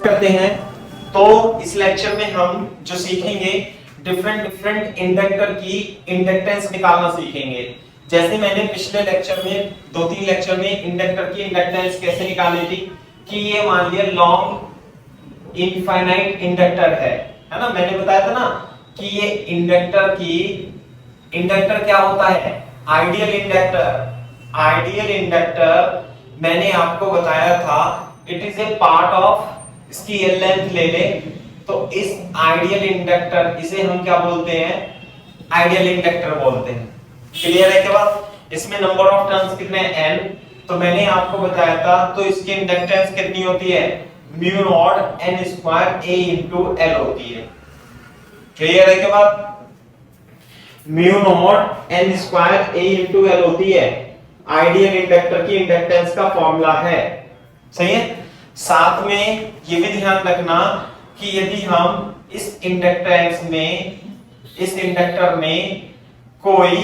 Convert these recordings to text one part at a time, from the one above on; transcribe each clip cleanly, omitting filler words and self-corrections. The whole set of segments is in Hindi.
करते हैं। तो इस लेक्चर में हम जो सीखेंगे डिफरेंट इंडक्टर की इंडक्टेंस निकालना सीखेंगे। जैसे मैंने पिछले लेक्चर में 2-3 लेक्चर में इंडक्टर की इंडक्टेंस कैसे निकाली थी कि ये मान लिया लॉन्ग इनफाइनाइट इंडक्टर है ना। मैंने बताया था ना कि ये इंडक्टर क्या होता है, आइडियल इंडक्टर। आइडियल इंडक्टर मैंने आपको बताया था it is a part of, इसकी एल लेंथ ले ले तो इस आइडियल इंडक्टर इसे हम क्या बोलते हैं, आइडियल इंडक्टर बोलते हैं। क्लियर है क्या बात? इसमें नंबर ऑफ टर्न्स कितने हैं, n। तो मैंने आपको बताया था तो इसकी इंडक्टेंस कितनी होती है, mu naught n square a into l होती है। क्लियर है क्या बात? Mu naught n square a into l होती है, आइडियल इंडक्टर की इंडक्टेंस का फॉर्मूला है। सही है। साथ में ये भी ध्यान रखना कि यदि हम इस इंडक्टर में कोई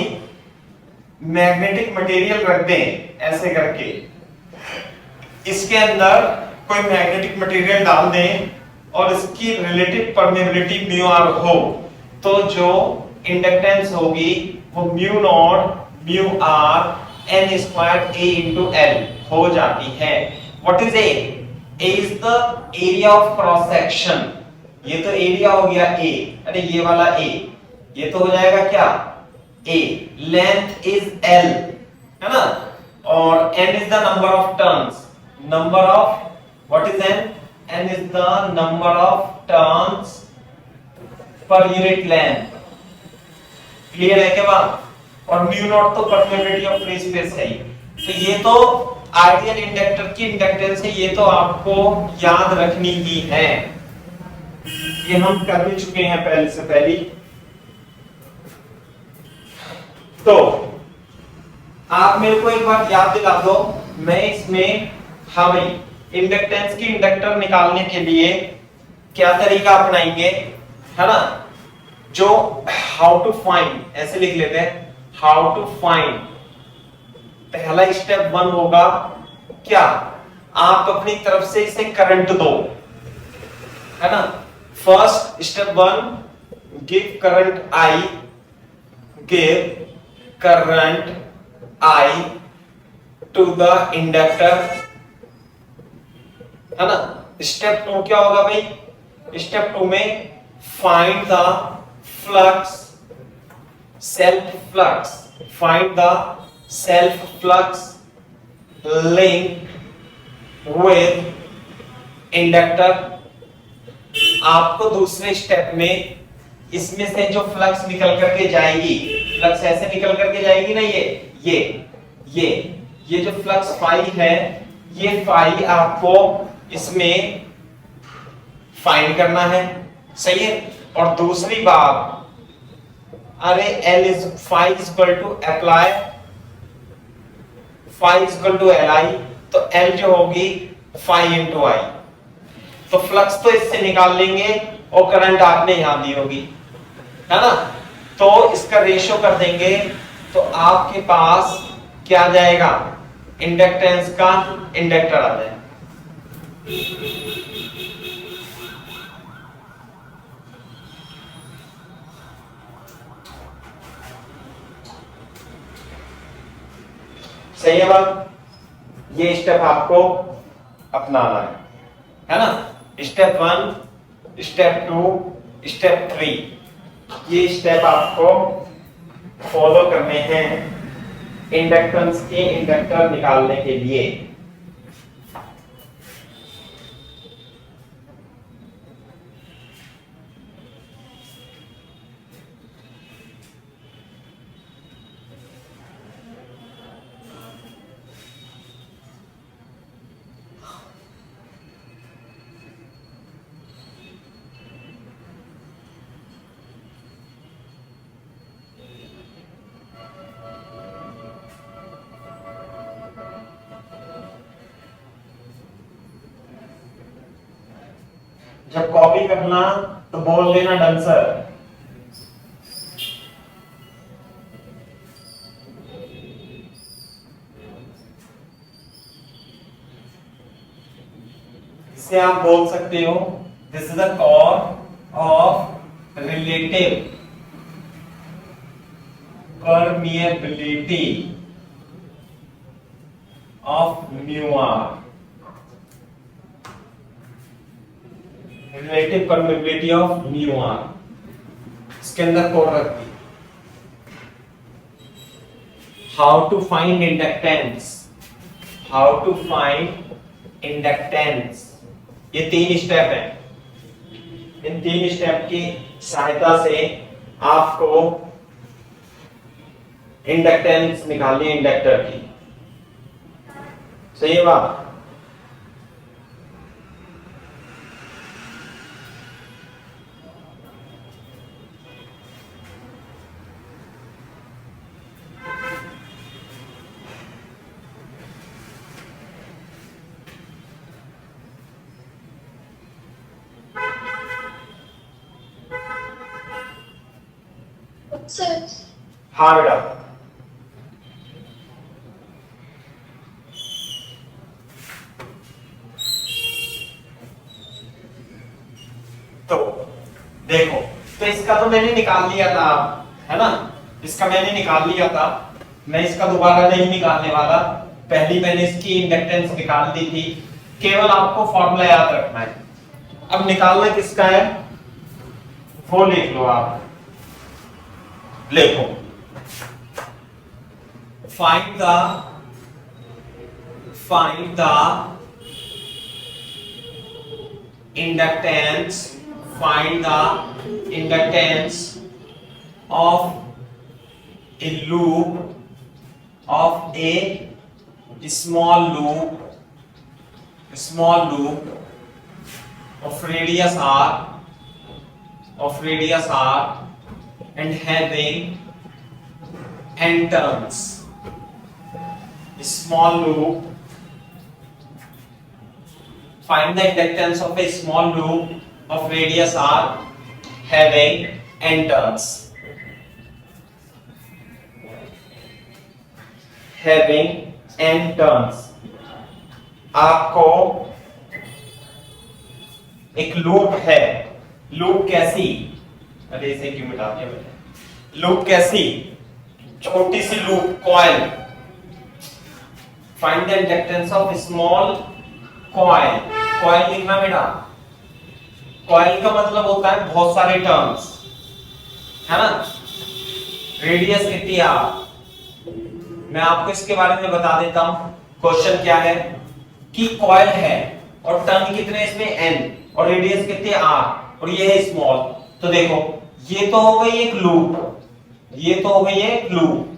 मैग्नेटिक मटेरियल रख दें ऐसे करके, इसके अंदर कोई मैग्नेटिक मटेरियल डाल दें और इसकी रिलेटिव परमेबिलिटी म्यू आर हो, तो जो इंडक्टेंस होगी वो mu naught mu R n square a into l हो जाती है। What is a? a is the area of cross section. ये तो एरिया हो गया a, अरे ये वाला a, ये तो हो जाएगा क्या a। लेंथ इज l है ना, और n is the number of turns. Number of, what is n? n is the number of turns per unit length. Clear है क्या बात? और म्यू नॉट तो परमेबिलिटी ऑफ फ्री स्पेस है। तो ये तो आइडियल इंडक्टर की इंडक्टेंस है, ये तो आपको याद रखनी ही है, ये हम कर भी चुके हैं पहले से पहले। तो आप मेरे को एक बार याद दिला दो, मैं इसमें, हाँ भाई, इंडक्टेंस की इंडक्टर निकालने के लिए क्या तरीका अपनाएंगे, है ना। जो हाउ टू फाइंड ऐसे लिख लेते हैं, हाउ टू फाइंड। पहला स्टेप 1 होगा क्या, आप अपनी तरफ से इसे करंट दो, है ना। First step 1, give current I, give current I to the inductor, है ना। स्टेप 2 क्या होगा भाई, स्टेप 2 में find the flux, self flux, find the self flux linked with inductor। आपको दूसरे स्टेप में इसमें से जो फ्लक्स निकल करके जाएगी, फ्लक्स ऐसे निकल करके जाएगी ना, ये जो फ्लक्स फाई है, ये फाई आपको इसमें फाइंड करना है। सही है। और दूसरी बात, अरे L is phi is equal to apply, phi is equal to Li, तो L जो होगी phi into I। तो फ्लक्स तो इससे निकाल लेंगे और करंट आपने यहां दी होगी, है ना। तो इसका रेशियो कर देंगे तो आपके पास क्या आ जाएगा, इंडक्टेंस का इंडक्टर आ जाएगा। सही है बात? ये स्टेप आपको अपनाना है ना। स्टेप 1, स्टेप 2, स्टेप 3, ये स्टेप आपको फॉलो करने हैं इंडक्टेंस के इंडक्टर निकालने के लिए। जब कॉपी करना तो बोल देना डन सर। इसे आप बोल सकते हो this is the core of relative permeability of mu r, relative permeability of mu r, इसके अंदर कोड रख दी। How to find inductance, how to find inductance, ये 3 स्टेप है। इन 3 स्टेप की सहायता से आपको इंडक्टेंस निकालनी है इंडक्टर की। सही है बात? हाँ बेटा, तो देखो, तो इसका तो मैंने निकाल लिया था, है ना, इसका मैंने निकाल लिया था। मैं इसका दोबारा नहीं निकालने वाला, पहली मैंने इसकी इंडक्टेंस निकाल दी थी। केवल आपको फॉर्मूला याद रखना है। अब निकालना किसका है वो लिख लो आप, लिखो find the inductance, find the inductance of a loop, of a small loop of radius r and having n turns. A small loop, find the inductance of a small loop of radius r having n turns. Having n turns. आपको एक लूप है, लूप कैसी, अरे इसे क्यों मिटा दिया मैंने, लूप कैसी, छोटी सी loop coil. Find the inductance of small coil, coil लिखना बेटा। कॉइल का मतलब होता है बहुत सारे टर्न्स, है ना। रेडियस कितनी आर, मैं आपको इसके बारे में बता देता हूं। क्वेश्चन क्या है कि कॉइल है और टर्न कितने इसमें n और रेडियस कितनी आर और ये है स्मॉल। तो देखो ये तो हो गई एक लूप, ये तो हो गई है एक लूप,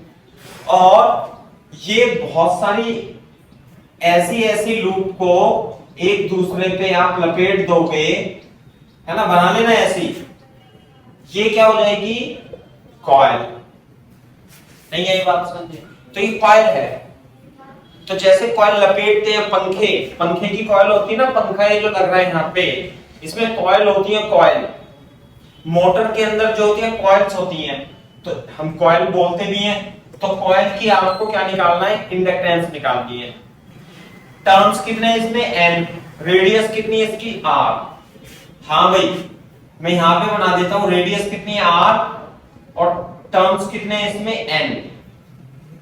और ये बहुत सारी ऐसी लूप को एक दूसरे पे आप लपेट दोगे, है ना, बना लेना ऐसी, ये क्या हो जाएगी कॉइल। नहीं है ये बात समझे? तो ये कॉइल है। तो जैसे कॉइल लपेटते हैं पंखे की कॉइल होती है ना, पंखा ये जो लग रहा है यहाँ पे, इसमें कॉइल होती है। कॉइल मोटर के अंदर जो होती है कॉइल्स होती हैं, तो हम कॉइल बोलते भी हैं। तो कॉइल की आपको क्या निकालना है, इंडक्टेंस निकालनी है। टर्म्स कितने हैं इसमें n, रेडियस कितनी है इसकी r। हाँ भाई, मैं यहां पे बना देता हूं, रेडियस कितनी है r और टर्म्स कितने हैं इसमें n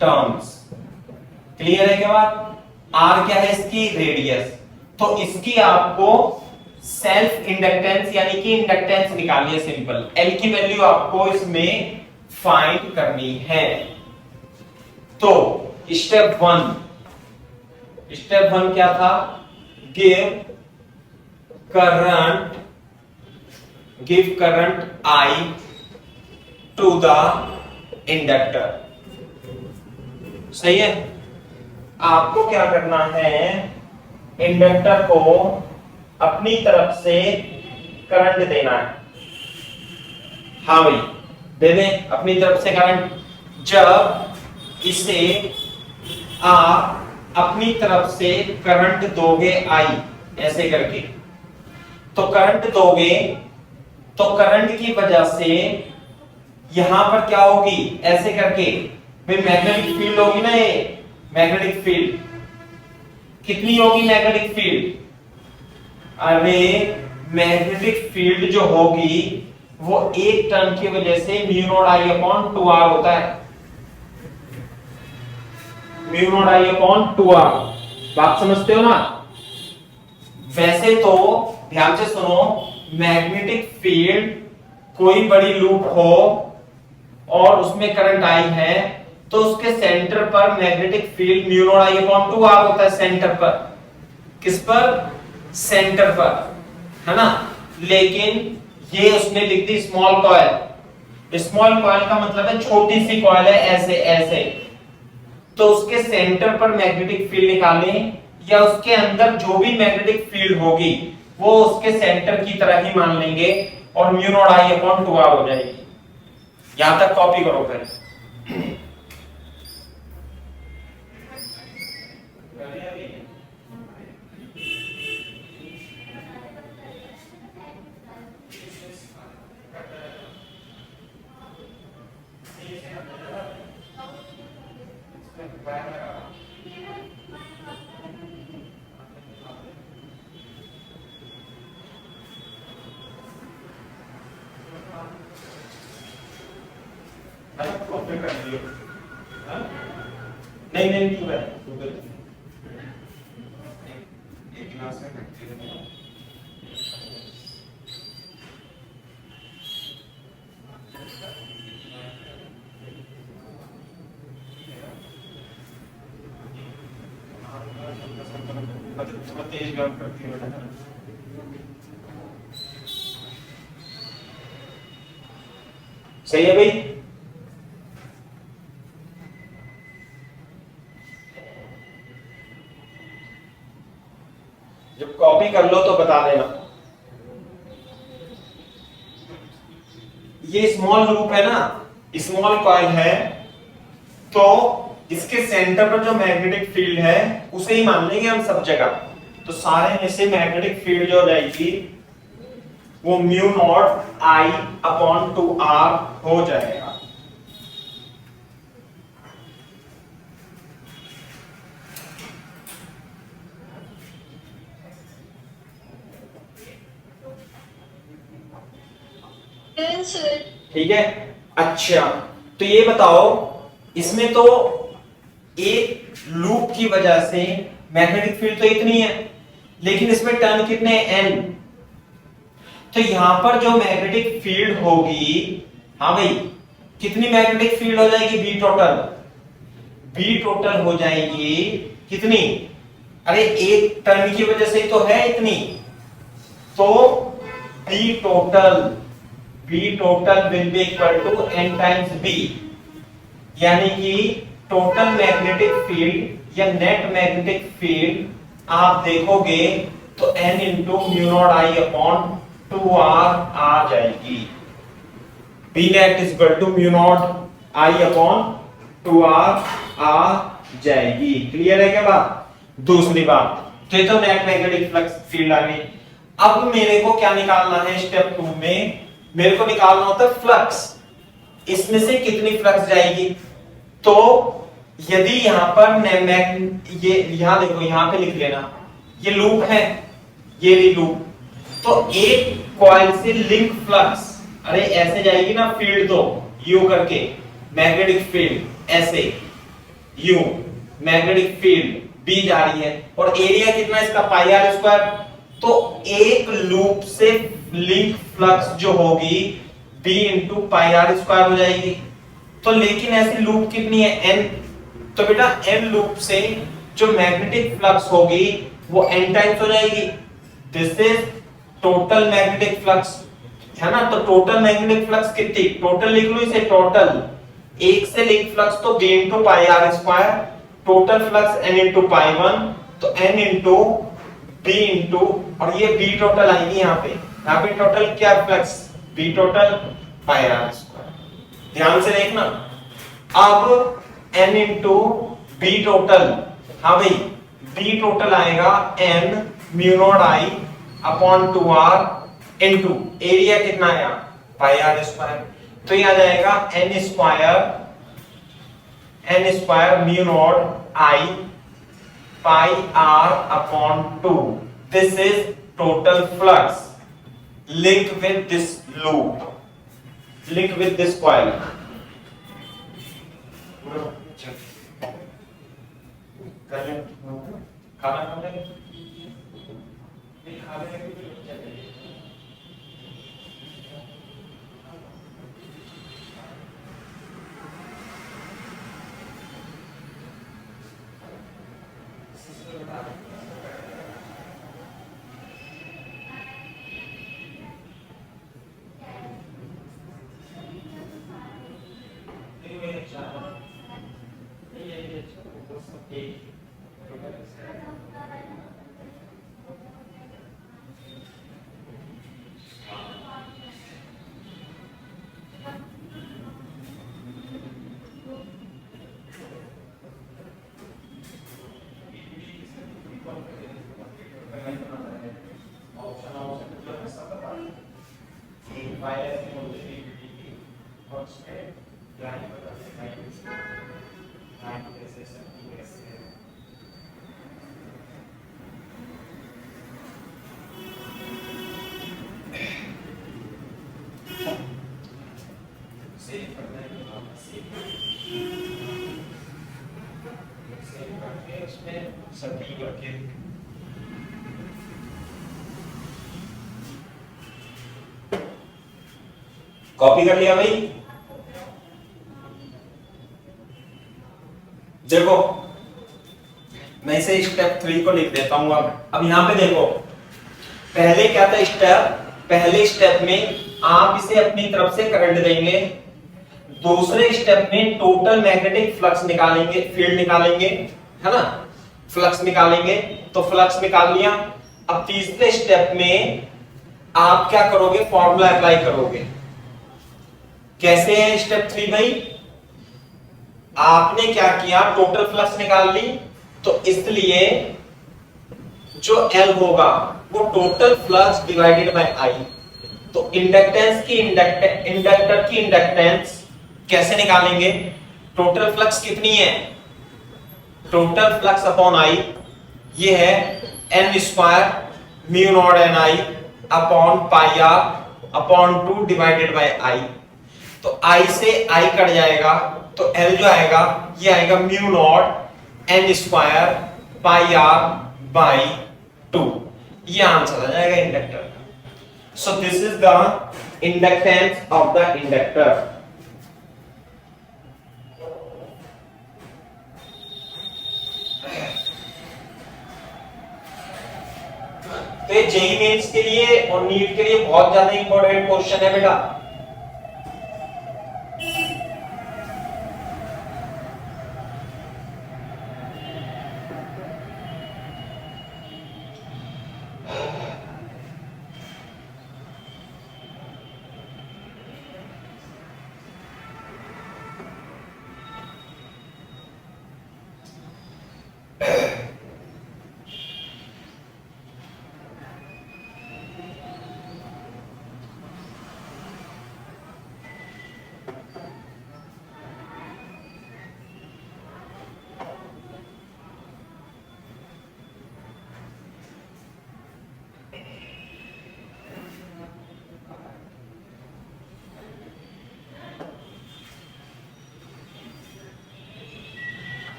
टर्म्स। क्लियर है क्या बात? r क्या है इसकी, रेडियस। तो इसकी आपको सेल्फ इंडक्टेंस यानी कि इंडक्टेंस निकालनी है सिंपल। L की वैल्यू आपको इसमें फाइंड करनी है। तो स्टेप वन क्या था, give current I to the inductor. सही है। आपको क्या करना है, इंडक्टर को अपनी तरफ से करंट देना है। हाँ भाई, दे दें अपनी तरफ से करंट। जब इसे आप अपनी तरफ से करंट दोगे I ऐसे करके, तो करंट दोगे तो करंट की वजह से यहां पर क्या होगी, ऐसे करके भाई मैग्नेटिक फील्ड होगी ना। ये मैग्नेटिक फील्ड कितनी होगी, मैग्नेटिक फील्ड अरे मैग्नेटिक फील्ड जो होगी वो एक टर्न की वजह से mu naught I upon 2r होता है, mu naught I upon 2r। बात समझते हो ना? वैसे तो ध्यान से सुनो, मैग्नेटिक फील्ड कोई बड़ी लूप हो और उसमें करंट आई है तो उसके सेंटर पर magnetic field mu naught I upon 2r होता है। सेंटर पर, किस पर? सेंटर पर, है ना। लेकिन ये उसने लिख the small coil. Small coil का मतलब है छोटी सी कॉइल है, ऐसे ऐसे। तो उसके सेंटर पर मैग्नेटिक फील्ड निकालें या उसके अंदर जो भी मैग्नेटिक फील्ड होगी वो उसके सेंटर की तरह ही मान लेंगे और mu naught I upon 2r हो जाएगी। यहां तक कॉपी करो फिर। नहीं नहीं क्यों है? एक गिलास में तेज गर्म करती है। सही है भाई? जब कॉपी कर लो तो बता देना। ये स्मॉल लूप है ना, स्मॉल कॉइल है, तो इसके सेंटर पर जो मैग्नेटिक फील्ड है उसे ही मान लेंगे हम सब जगह। तो सारे में से मैग्नेटिक फील्ड जो हो जाएगी वो mu naught I upon 2r हो जाएगा। ठीक है। अच्छा, तो ये बताओ, इसमें तो एक लूप की वजह से मैग्नेटिक फील्ड तो इतनी है, लेकिन इसमें टर्न कितने? n। तो यहां पर जो मैग्नेटिक फील्ड होगी, हाँ भाई, कितनी मैग्नेटिक फील्ड हो जाएगी? B total. बी टोटल हो जाएगी कितनी? अरे एक टर्न की वजह से तो है इतनी, तो B total will be equal to n times b, यानी कि टोटल मैग्नेटिक फील्ड या नेट मैग्नेटिक फील्ड आप देखोगे तो n into mu naught I upon 2r आ जाएगी। b net is equal to mu naught I upon 2r आ जाएगी। क्लियर है क्या बात? दूसरी बात, तो नेट मैग्नेटिक फ्लक्स फील्ड आ गई। अब मेरे को क्या निकालना है? स्टेप 2 में मेरे को निकालना होता है फ्लक्स। इसमें से कितनी फ्लक्स जाएगी? तो यदि यहां पर ये यहां देखो, यहां पे लिख लेना, ये लूप है, ये लूप, तो एक कॉइल से लिंक फ्लक्स, अरे ऐसे जाएगी ना फील्ड, तो यू करके मैग्नेटिक फील्ड ऐसे यू, मैग्नेटिक फील्ड बी जा रही है और एरिया कितना इसका? Pi R square. तो एक लूप से लिंक फ्लक्स जो होगी b into pi R square हो जाएगी। तो लेकिन ऐसी लूप कितनी है? n। तो बेटा n लूप से जो मैग्नेटिक फ्लक्स होगी वो n टाइम्स हो जाएगी। This is total magnetic flux, है ना। तो टोटल मैग्नेटिक फ्लक्स कितनी? टोटल लिख लो इसे, टोटल एक से लिंक फ्लक्स तो b into pi R square, total flux n into pi 1, तो n इंटू b इंटू, और ये b टोटल आएगी यहाँ पे टोटल क्या flux? b total pi R square. ध्यान से देखना, अब n इंटू b टोटल, हाँ भाई b टोटल आएगा n mu naught I upon 2r into area कितना आया? Pi R square. तो ये आ जाएगा n square mu naught I pi R upon 2। This is total flux linked with this loop, linked with this coil. खाना खा लेंगे नहीं खा लेंगे सभी करके कॉपी कर लिया भाई। देखो मैं इसे स्टेप 3 को लिख देता हूं। अब यहां पे देखो पहले क्या था स्टेप, पहले स्टेप में आप इसे अपनी तरफ से करंट देंगे, दूसरे स्टेप में टोटल मैग्नेटिक फ्लक्स निकालेंगे, फील्ड निकालेंगे, है ना, फ्लक्स निकालेंगे, तो फ्लक्स निकाल लिया। अब तीसरे स्टेप में आप क्या करोगे, फॉर्मूला अप्लाई करोगे। कैसे है स्टेप 3 भाई, आपने क्या किया, टोटल फ्लक्स निकाल ली, तो इसलिए जो L होगा वो total flux divided by I। तो इंडक्टेंस की इंडक्टर की इंडक्टेंस कैसे निकालेंगे, टोटल फ्लक्स कितनी है, टोटल फ्लक्स अपॉन I ये है n square mu naught n I upon pi r upon 2 divided by I। तो I से I कट जाएगा तो L जो आएगा ये आएगा mu naught n square pi r by 2। ये आंसर आ जाएगा इंडक्टर का। So this is the inductance of the inductor. तो ये जेईई मेंस के लिए और नीट के लिए बहुत ज्यादा इंपॉर्टेंट क्वेश्चन है बेटा।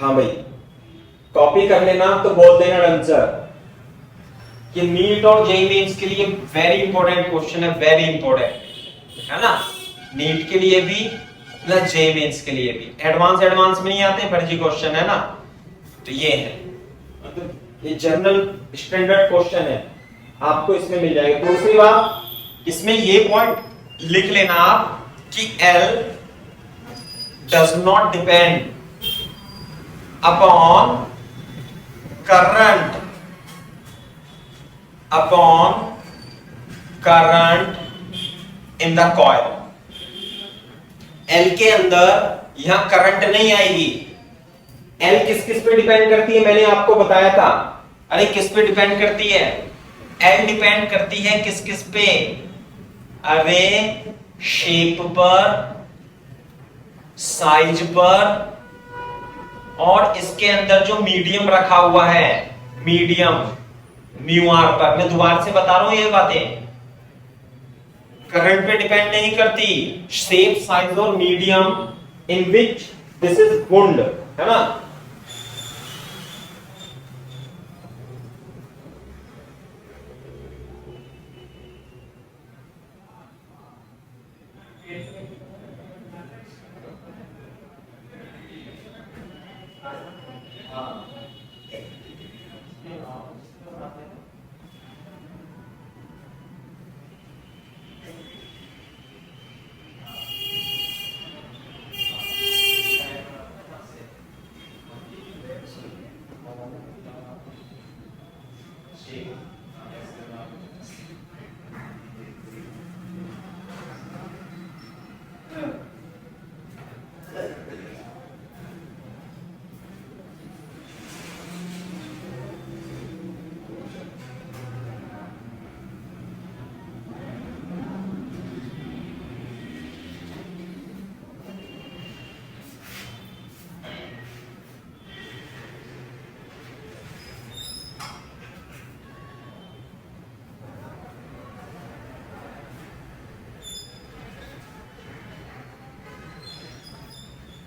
हाँ भाई कॉपी कर लेना, तो बोल देना आंसर कि नीट और जेईई मेंस के लिए वेरी इंपॉर्टेंट क्वेश्चन है, वेरी इंपॉर्टेंट है ना, नीट के लिए भी प्लस जेईई मेंस के लिए भी। एडवांस में नहीं आते, फर्जी क्वेश्चन है ना, तो ये है, मतलब ये जनरल स्टैंडर्ड क्वेश्चन है, आपको इसमें मिल जाएगा। दूसरी बात, इसमें ये पॉइंट लिख लेना आप कि L does not depend upon current in the coil। L के अंदर यहां करंट नहीं आएगी। L किस किस पे डिपेंड करती है, मैंने आपको बताया था। अरे किस पे डिपेंड करती है, L डिपेंड करती है किस किस पे, अरे शेप पर, साइज पर, और इसके अंदर जो मीडियम रखा हुआ है, मीडियम म्यू आर पर। मैं दोबारा से बता रहा हूं ये बातें, करंट पे डिपेंड नहीं करती, शेप साइज और medium in which this is wound, है ना।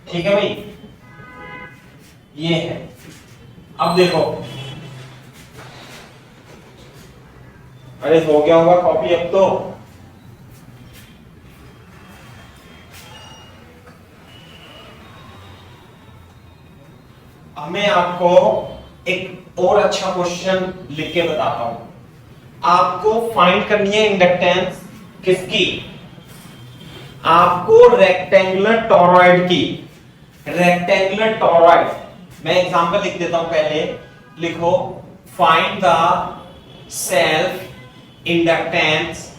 ठीक है भाई, ये है। अब देखो, अरे हो गया होगा कॉपी अब तो। अब मैं आपको एक और अच्छा क्वेश्चन लिख के बताता हूं। आपको फाइंड करनी है इंडक्टेंस किसकी, आपको रेक्टेंगुलर टोरॉइड की। रेक्टेंगुलर टोरॉइड, मैं एग्जांपल लिख देता हूं पहले, लिखो find the self inductance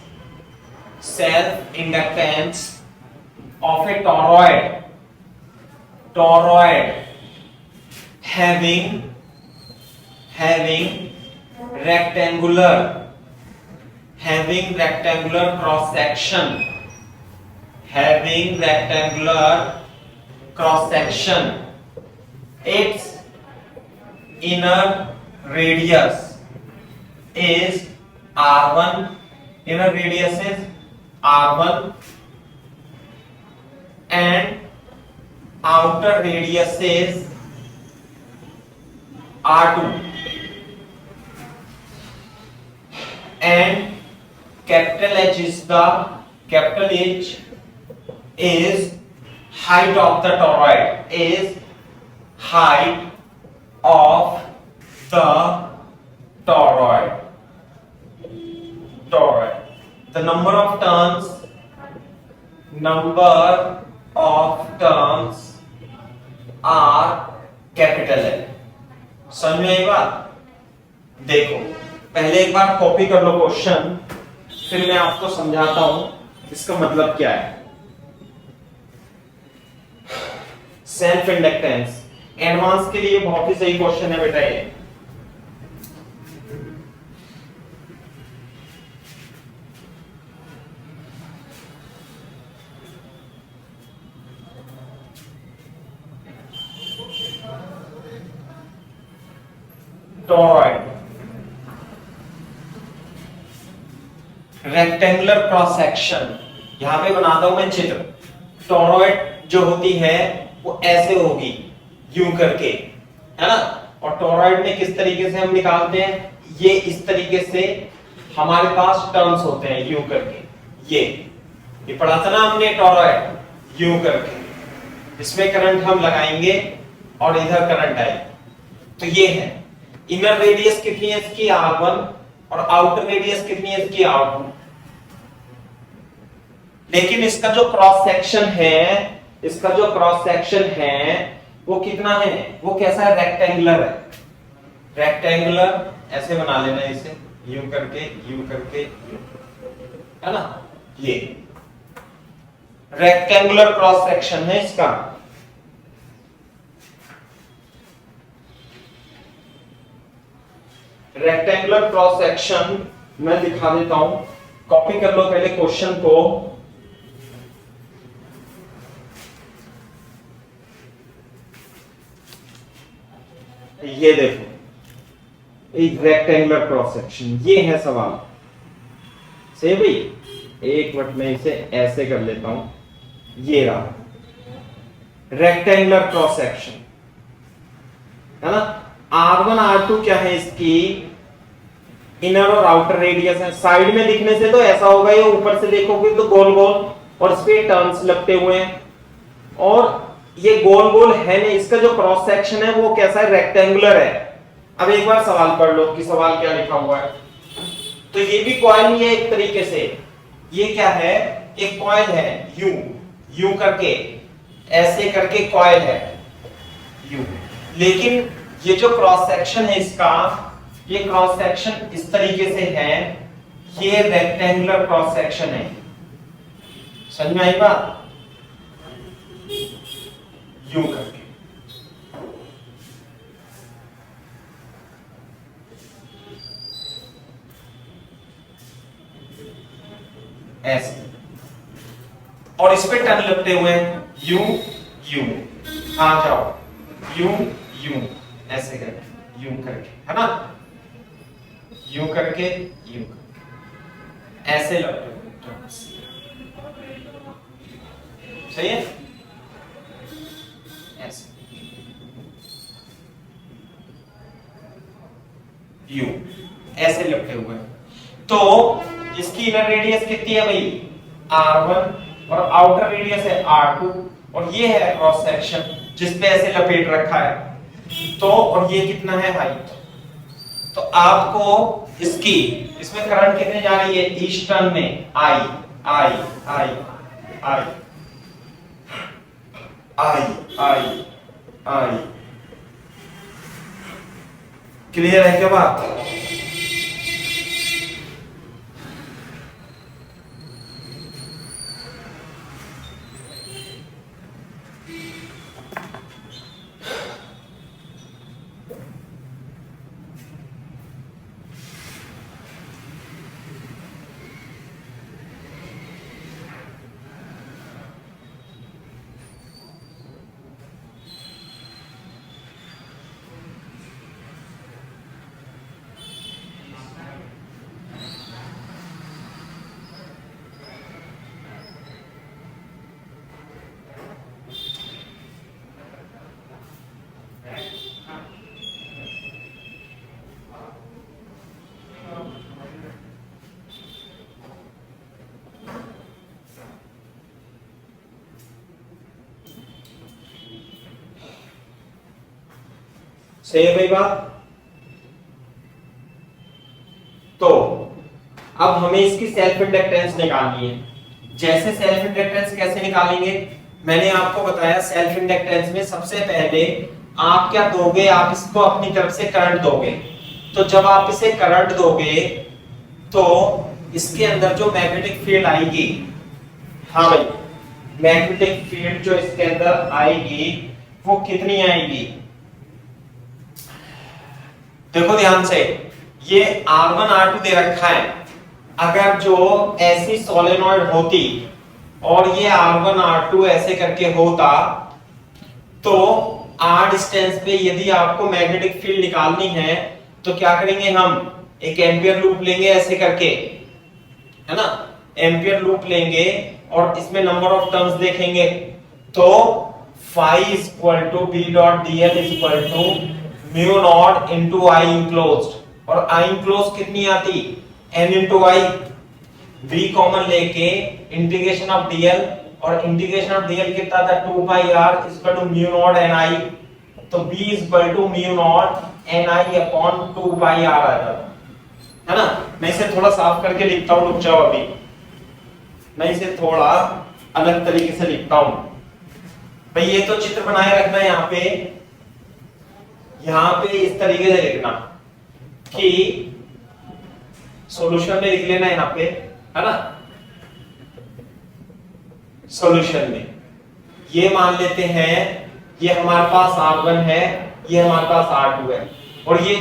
of A toroid having rectangular cross section, its inner radius is r1 and outer radius is R2, and capital H is height of the toroid, The number of turns are capital L। समझ में आई बात। देखो पहले एक बार कॉपी कर लो क्वेश्चन, फिर मैं आपको समझाता हूं इसका मतलब क्या है। सेल्फ इंडक्टेंस एडवांस के लिए बहुत ही सही क्वेश्चन है बेटा ये। टोरॉइड, रेक्टेंगुलर क्रॉस सेक्शन, यहां पे बनाता हूं मैं चित्र। टोरॉइड जो होती है वो ऐसे होगी, यूं करके, है ना। और टोरॉइड में किस तरीके से हम निकालते हैं, ये इस तरीके से हमारे पास टर्न्स होते हैं, यूं करके। ये पढ़ा था ना हमने, टोरॉइड यूं करके, इसमें करंट हम लगाएंगे और इधर करंट आएगी। तो ये है इनर रेडियस कितनी है इसकी, R1, और आउटर रेडियस कितनी है इसकी, R2। लेकिन इसका जो क्रॉस सेक्शन है वो कितना है, वो कैसा है, रेक्टेंगुलर है। रेक्टेंगुलर ऐसे बना लेना इसे, यूं करके, है ना। ये रेक्टेंगुलर क्रॉस सेक्शन है इसका। रेक्टेंगुलर क्रॉस सेक्शन मैं दिखा देता हूं, कॉपी कर लो पहले क्वेश्चन को। ये देखो एक रेक्टेंगुलर क्रॉस सेक्शन, ये है सवाल से भाई। एक मिनट में इसे ऐसे कर लेता हूं, ये रहा रेक्टेंगुलर क्रॉस सेक्शन, है ना। R1 R2 क्या है, इसकी इनर और आउटर रेडियस है। साइड में दिखने से तो ऐसा होगा, ये ऊपर से देखोगे तो गोल गोल और इस पे टर्न्स लगते हुए हैं, और ये गोल गोल है नहीं। इसका जो क्रॉस सेक्शन है वो कैसा है, रेक्टेंगुलर है। अब एक बार सवाल पढ़ लो कि सवाल क्या लिखा हुआ है। तो ये भी कॉइल ही है एक तरीके से। ये क्या है, एक कॉइल है, यू यू करके ऐसे करके कॉइल है यू, लेकिन ये जो क्रॉस सेक्शन है इसका, ये क्रॉस सेक्शन इस तरीके से है, ये रेक्टेंगुलर क्रॉस सेक्शन है। समझ में आई बात, यूं करके ऐसे, और इस पे टर्न लगते हुए यू यू, आ जाओ यू यू, ऐसे करके यूं करके, है ना, यूं करके यूं करके ऐसे लगते हुए, सही है, ऐसे यू ऐसे लगते हुए। तो इसकी इनर रेडियस कितनी है भाई, R1, और आउटर रेडियस है R2, और ये है क्रॉस सेक्शन जिसपे ऐसे लपेट रखा है। तो और ये कितना है हाइट। तो आपको इसकी, इसमें करंट कितने जा रही है, ईच टर्न में आई आई आई आई आई आई आई। क्लियर है क्या बात। सही है भाई बात। तो अब हमें इसकी सेल्फ इंडक्टेंस निकालनी है। जैसे सेल्फ इंडक्टेंस कैसे निकालेंगे, मैंने आपको बताया सेल्फ इंडक्टेंस में सबसे पहले आप क्या दोगे, आप इसको अपनी तरफ से करंट दोगे। तो जब आप इसे करंट दोगे तो इसके अंदर जो मैग्नेटिक फील्ड आएगी, हाँ भाई, मैग्नेटिक फील्ड जो इसके अंदर आएगी वो कितनी आएगी, देखो ध्यान से, ये R1 R2 दे रखा है। अगर जो ऐसी सोलेनॉइड होती और ये R1 R2 ऐसे करके होता, तो R डिस्टेंस पे यदि आपको मैग्नेटिक फील्ड निकालनी है तो क्या करेंगे, हम एक एम्पियर लूप लेंगे ऐसे करके, है ना, एम्पियर लूप लेंगे और इसमें नंबर ऑफ टर्न्स देखेंगे। तो phi equal to B dot dl equal to mu naught into I enclosed, और I इनक्लोज्ड कितनी आती, n into I, v common लेके इंटीग्रेशन ऑफ dl, और इंटीग्रेशन ऑफ dl कितना था 2 pi r equal to mu naught ni। तो b equal to mu naught ni upon 2 pi r आ जाता है ना। मैं इसे थोड़ा साफ करके लिखता हूं, रुक जाओ अभी, मैं इसे थोड़ा अलग तरीके से लिखता हूं भाई। ये तो चित्र बनाए रखना है, यहाँ पे इस तरीके से लिखना कि सॉल्यूशन में लिख लेना यहाँ पे, है ना, सॉल्यूशन में ये मान लेते हैं, ये हमारे पास R1 है, ये हमारे पास R2 है, और ये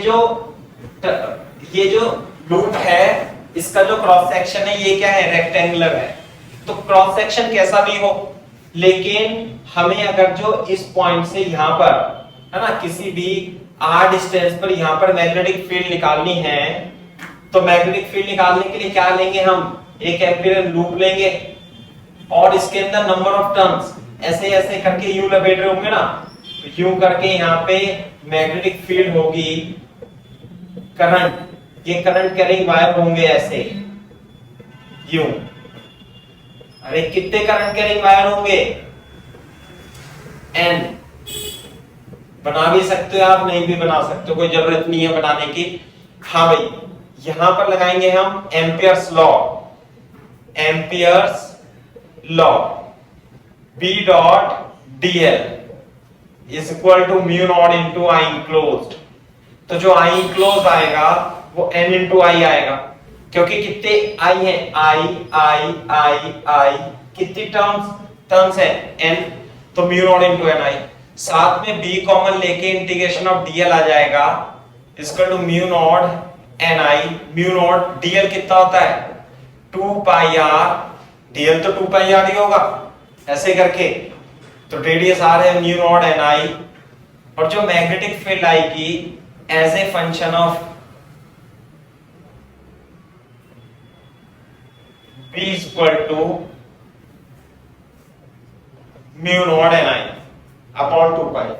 जो लूप है इसका जो क्रॉस सेक्शन है ये क्या है, रेक्टेंगुलर है। तो क्रॉस सेक्शन कैसा भी हो, लेकिन हमें अगर जो इस पॉइंट से यहां पर, है ना, किसी भी आर डिस्टेंस पर यहां पर मैग्नेटिक फील्ड निकालनी है, तो मैग्नेटिक फील्ड निकालने के लिए क्या लेंगे हम, एक एम्पीयर लूप लेंगे और इसके अंदर नंबर ऑफ टर्न्स ऐसे ऐसे करके यू लपेट रहे होंगे ना, तो यू करके यहाँ पे मैग्नेटिक फील्ड होगी, करंट, ये करंट कैरिंग वायर होंगे ऐसे यू। अरे कितने करंट कैरिंग वायर होंगे, एन। बना भी सकते हो आप, नहीं भी बना सकते हो, कोई जरूरत नहीं है बनाने की। हाँ भाई, यहां पर लगाएंगे हम Ampere's law, Ampere's law, B dot DL is equal to mu naught into I enclosed. तो जो आई इंक्लोज आएगा वो एन इंटू आई आएगा, क्योंकि कितने आई है, आई आई आई आई, कितनी टर्म्स है एन, तो mu naught into N I. साथ में बी कॉमन लेके इंटीग्रेशन ऑफ डीएल आ जाएगा equal to mu naught N I. Mu naught DL कितना होता है 2 पाई आर, डीएल तो 2 पाई आर ही होगा ऐसे करके, तो रेडियस आर है म्यू नॉट एन आई। और जो मैग्नेटिक फील्ड आएगी as a function of B equal to mu naught N I upon 2 pi.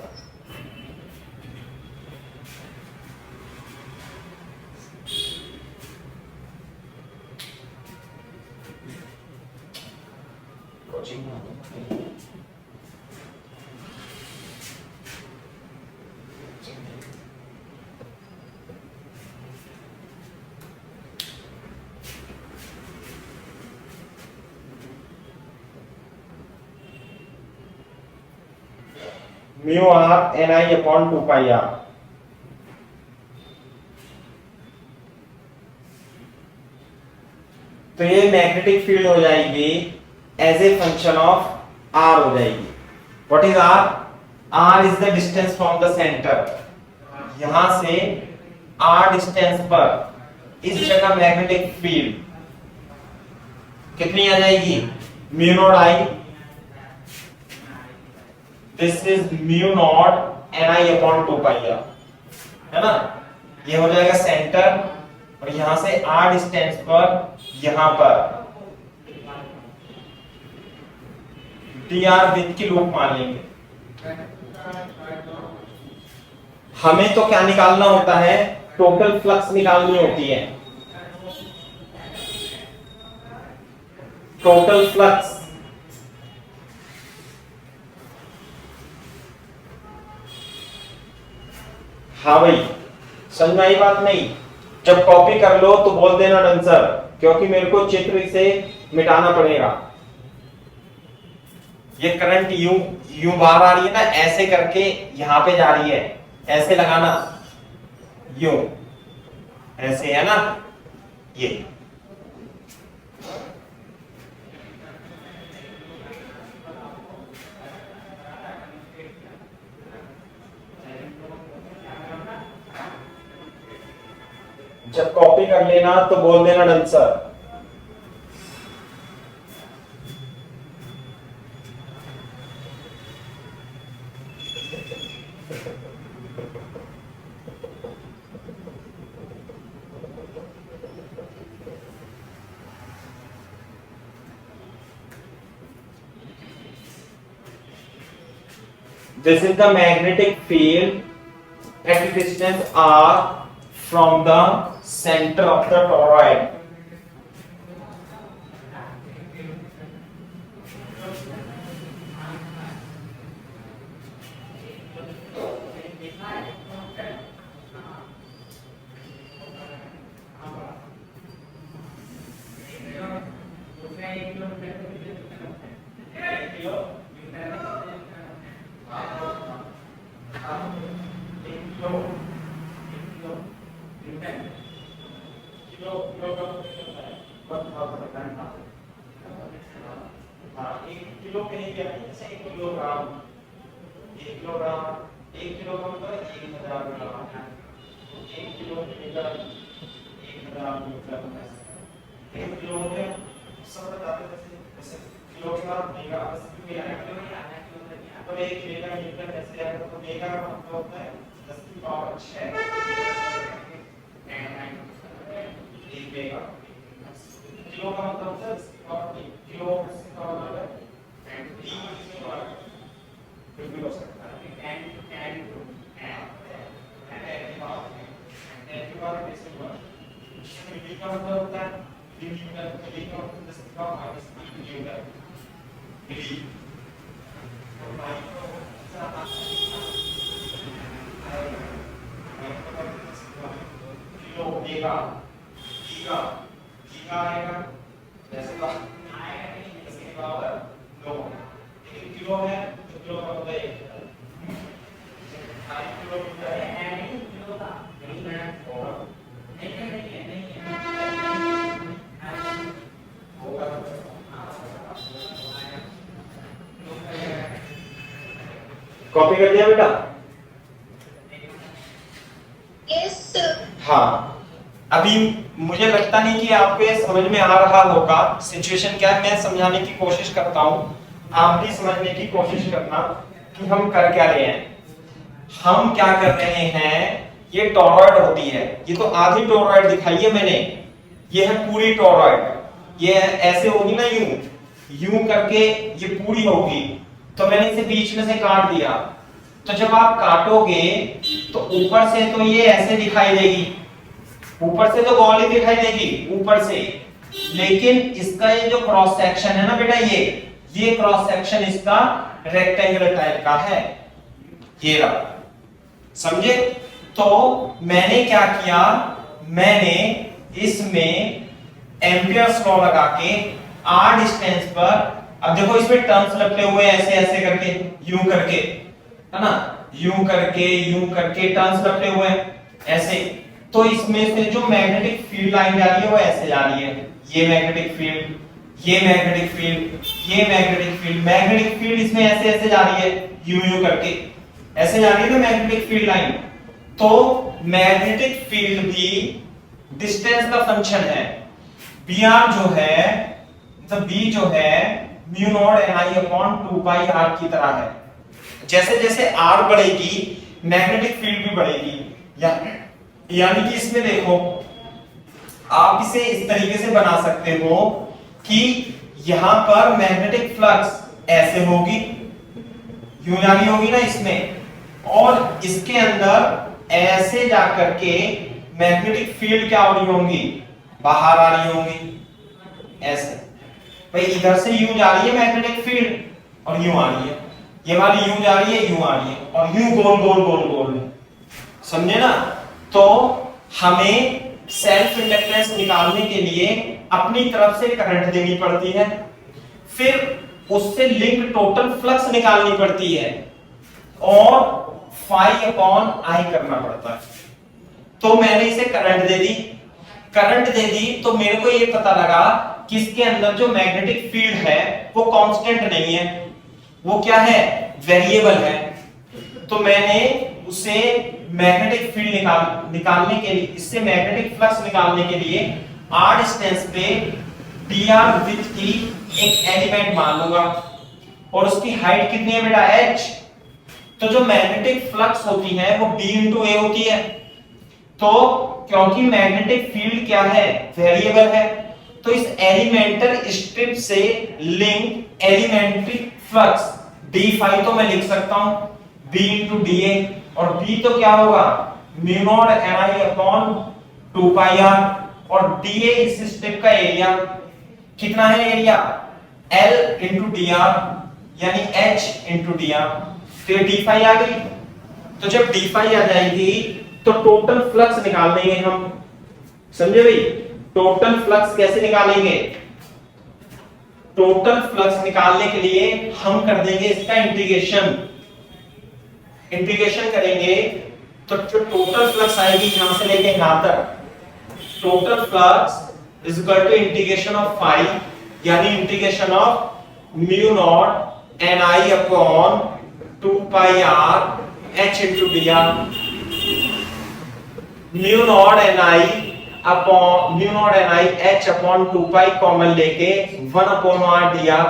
Mu R N I upon 2 pi R. तो ये मैग्नेटिक फील्ड हो जाएगी as a function of R हो जाएगी। What is R? R is the distance from the centre. यहां से आर डिस्टेंस पर इस जगह मैग्नेटिक फील्ड कितनी आ जाएगी, mu naught I, this is mu naught N I upon 2 pi R, है ना। ये हो जाएगा सेंटर, और यहां से आर डिस्टेंस पर यहां पर डी आर विथ की लूप मान लेंगे। हमें तो क्या निकालना होता है, टोटल फ्लक्स निकालनी होती है, टोटल फ्लक्स। हाँ भाई, समझ में आई बात? नहीं, जब कॉपी कर लो तो बोल देना आंसर, क्योंकि मेरे को चित्र से मिटाना पड़ेगा। ये करंट यूं बाहर आ रही है ना, ऐसे करके यहां पे जा रही है, ऐसे लगाना, यूं ऐसे, है ना। ये जब कॉपी कर लेना तो बोल देना answer. This is the magnetic field at a distance r from the center of the toroid. तो एक मेगा न्यूटन ऐसे आएगा, तो मेगा का मतलब होता है 10 की पावर किलो का मतलब किलो का मतलब है एंड भी हो सकता है एंड का मतलब होता है किलो गीगा गीगा गीगा आएगा जैसे का इसके बराबर लो लेकिन किलो है तो किलो का मतलब 1 किलोमीटर है किलो का नहीं है होगा कॉपी कर दिया बेटा यस सर। हाँ अभी मुझे लगता नहीं कि आपको ये समझ में आ रहा होगा सिचुएशन क्या है। मैं समझाने की कोशिश करता हूँ, आप भी समझने की कोशिश करना कि हम कर क्या रहे हैं। हम क्या कर रहे हैं, ये टोरॉइड होती है, ये तो आधी टोरॉइड दिखाई है मैंने, ये है पूरी टोरॉइड। ये ऐसे होगी ना यूं करके ये पूरी होगी, तो मैंने इसे बीच में से काट दिया। तो जब आप काटोगे तो ऊपर से तो ये ऐसे दिखाई देगी, ऊपर से तो गोल ही दिखाई देगी ऊपर से, लेकिन इसका ये जो क्रॉस सेक्शन है ना बेटा, ये क्रॉस सेक्शन इसका रेक्टेंगुलर टाइप का है, ये रहा, समझे। तो मैंने क्या किया, मैंने इसमें एम्पियर्स लॉ लगा के r डिस्टेंस पर, अब देखो इसमें टर्म्स लपटे हुए ऐसे ऐसे करके, यूं करके, है ना, यूं करके टर्म्स लपटे हुए ऐसे। तो इसमें से जो मैग्नेटिक फील्ड लाइन जा रही है वो ऐसे जा रही है, ये मैग्नेटिक फील्ड, ये मैग्नेटिक फील्ड, ये मैग्नेटिक फील्ड, मैग्नेटिक फील्ड इसमें ऐसे ऐसे जा रही है, यूं करके ऐसे जा रही है ना मैग्नेटिक फील्ड लाइन। तो मैग्नेटिक फील्ड भी डिस्टेंस का फंक्शन है। Br जो है, मतलब B जो है mu naught Ni upon 2 pi r की तरह है। जैसे जैसे r बढ़ेगी मैग्नेटिक फील्ड भी बढ़ेगी, यानी कि इसमें देखो, आप इसे इस तरीके से बना सकते हो कि यहां पर मैग्नेटिक फ्लक्स ऐसे होगी, यूं जानी होगी ना इसमें, और इसके अंदर ऐसे जाकर के मैग्नेटिक फील्ड क्या हो रही होंगी, बाहर आ रही होंगी ऐसे। भाई इधर से यूं जा रही है मैग्नेटिक फील्ड और यूं आ रही है, ये वाली यूं जा रही है, यूं आ रही है, और यूं गोल गोल गोल गोल, समझे ना। तो हमें सेल्फ इंडक्टेंस निकालने के लिए अपनी तरफ से करंट देनी पड़ती है, फिर उससे लिंक टोटल फ्लक्स निकालनी पड़ती है, और फाई अपॉन आई करना पड़ता है। तो मैंने इसे करंट दे दी, तो मेरे को ये पता लगा कि इसके अंदर जो मैग्नेटिक फील्ड है वो कांस्टेंट नहीं है, वो क्या है, वेरिएबल है। तो मैंने उसे मैग्नेटिक फील्ड निकालने के लिए, इससे मैग्नेटिक फ्लक्स निकालने के लिए r डिस्टेंस पे dr विड्थ की एक एलिमेंट मान लूंगा, और उसकी हाइट कितनी है बेटा, h। तो जो मैग्नेटिक फ्लक्स होती है वो b into a होती है। तो क्योंकि मैग्नेटिक फील्ड क्या है, वेरिएबल है, तो इस एलिमेंटल स्ट्रिप से link elementary flux d phi तो मैं लिख सकता हूं b into dA, और b तो क्या होगा, mu naught Ni upon 2 pi r, और dA इस स्ट्रिप का एरिया कितना है, एरिया L into dr, यानी h into dr। तो ये d फाई आ गई। तो जब d फाई आ जाएगी तो टोटल फ्लक्स निकाल लेंगे हम, समझे भाई। टोटल फ्लक्स कैसे निकालेंगे, टोटल फ्लक्स निकालने के लिए हम कर देंगे इसका इंटीग्रेशन करेंगे, तो जो टोटल फ्लक्स आएगी यहां से लेके यहां तक, total flux is equal to integration of phi, यानी integration of mu naught Ni upon 2 pi r h into dr, mu naught Ni h upon 2 pi common लेके 1 अपॉन r dr।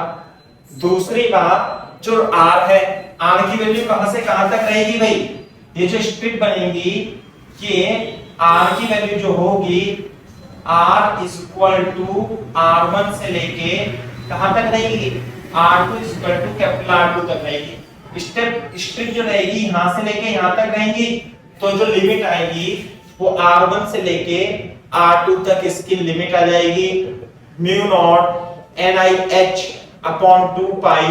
दूसरी बात, जो r है, r की वैल्यू कहां से कहां तक रहेगी भाई, ये जो स्ट्रिप बनेगी ये r की वैल्यू जो होगी r इक्वल टू r1 से लेके कहां तक रहेगी, r2 equal to capital R2 तक रहेगी। स्ट्रिप जो रहेगी यहां से लेके यहां तक रहेगी, तो जो लिमिट आएगी वो r1 से लेके r2 तक इसकी लिमिट आ जाएगी mu not NIH upon 2 pi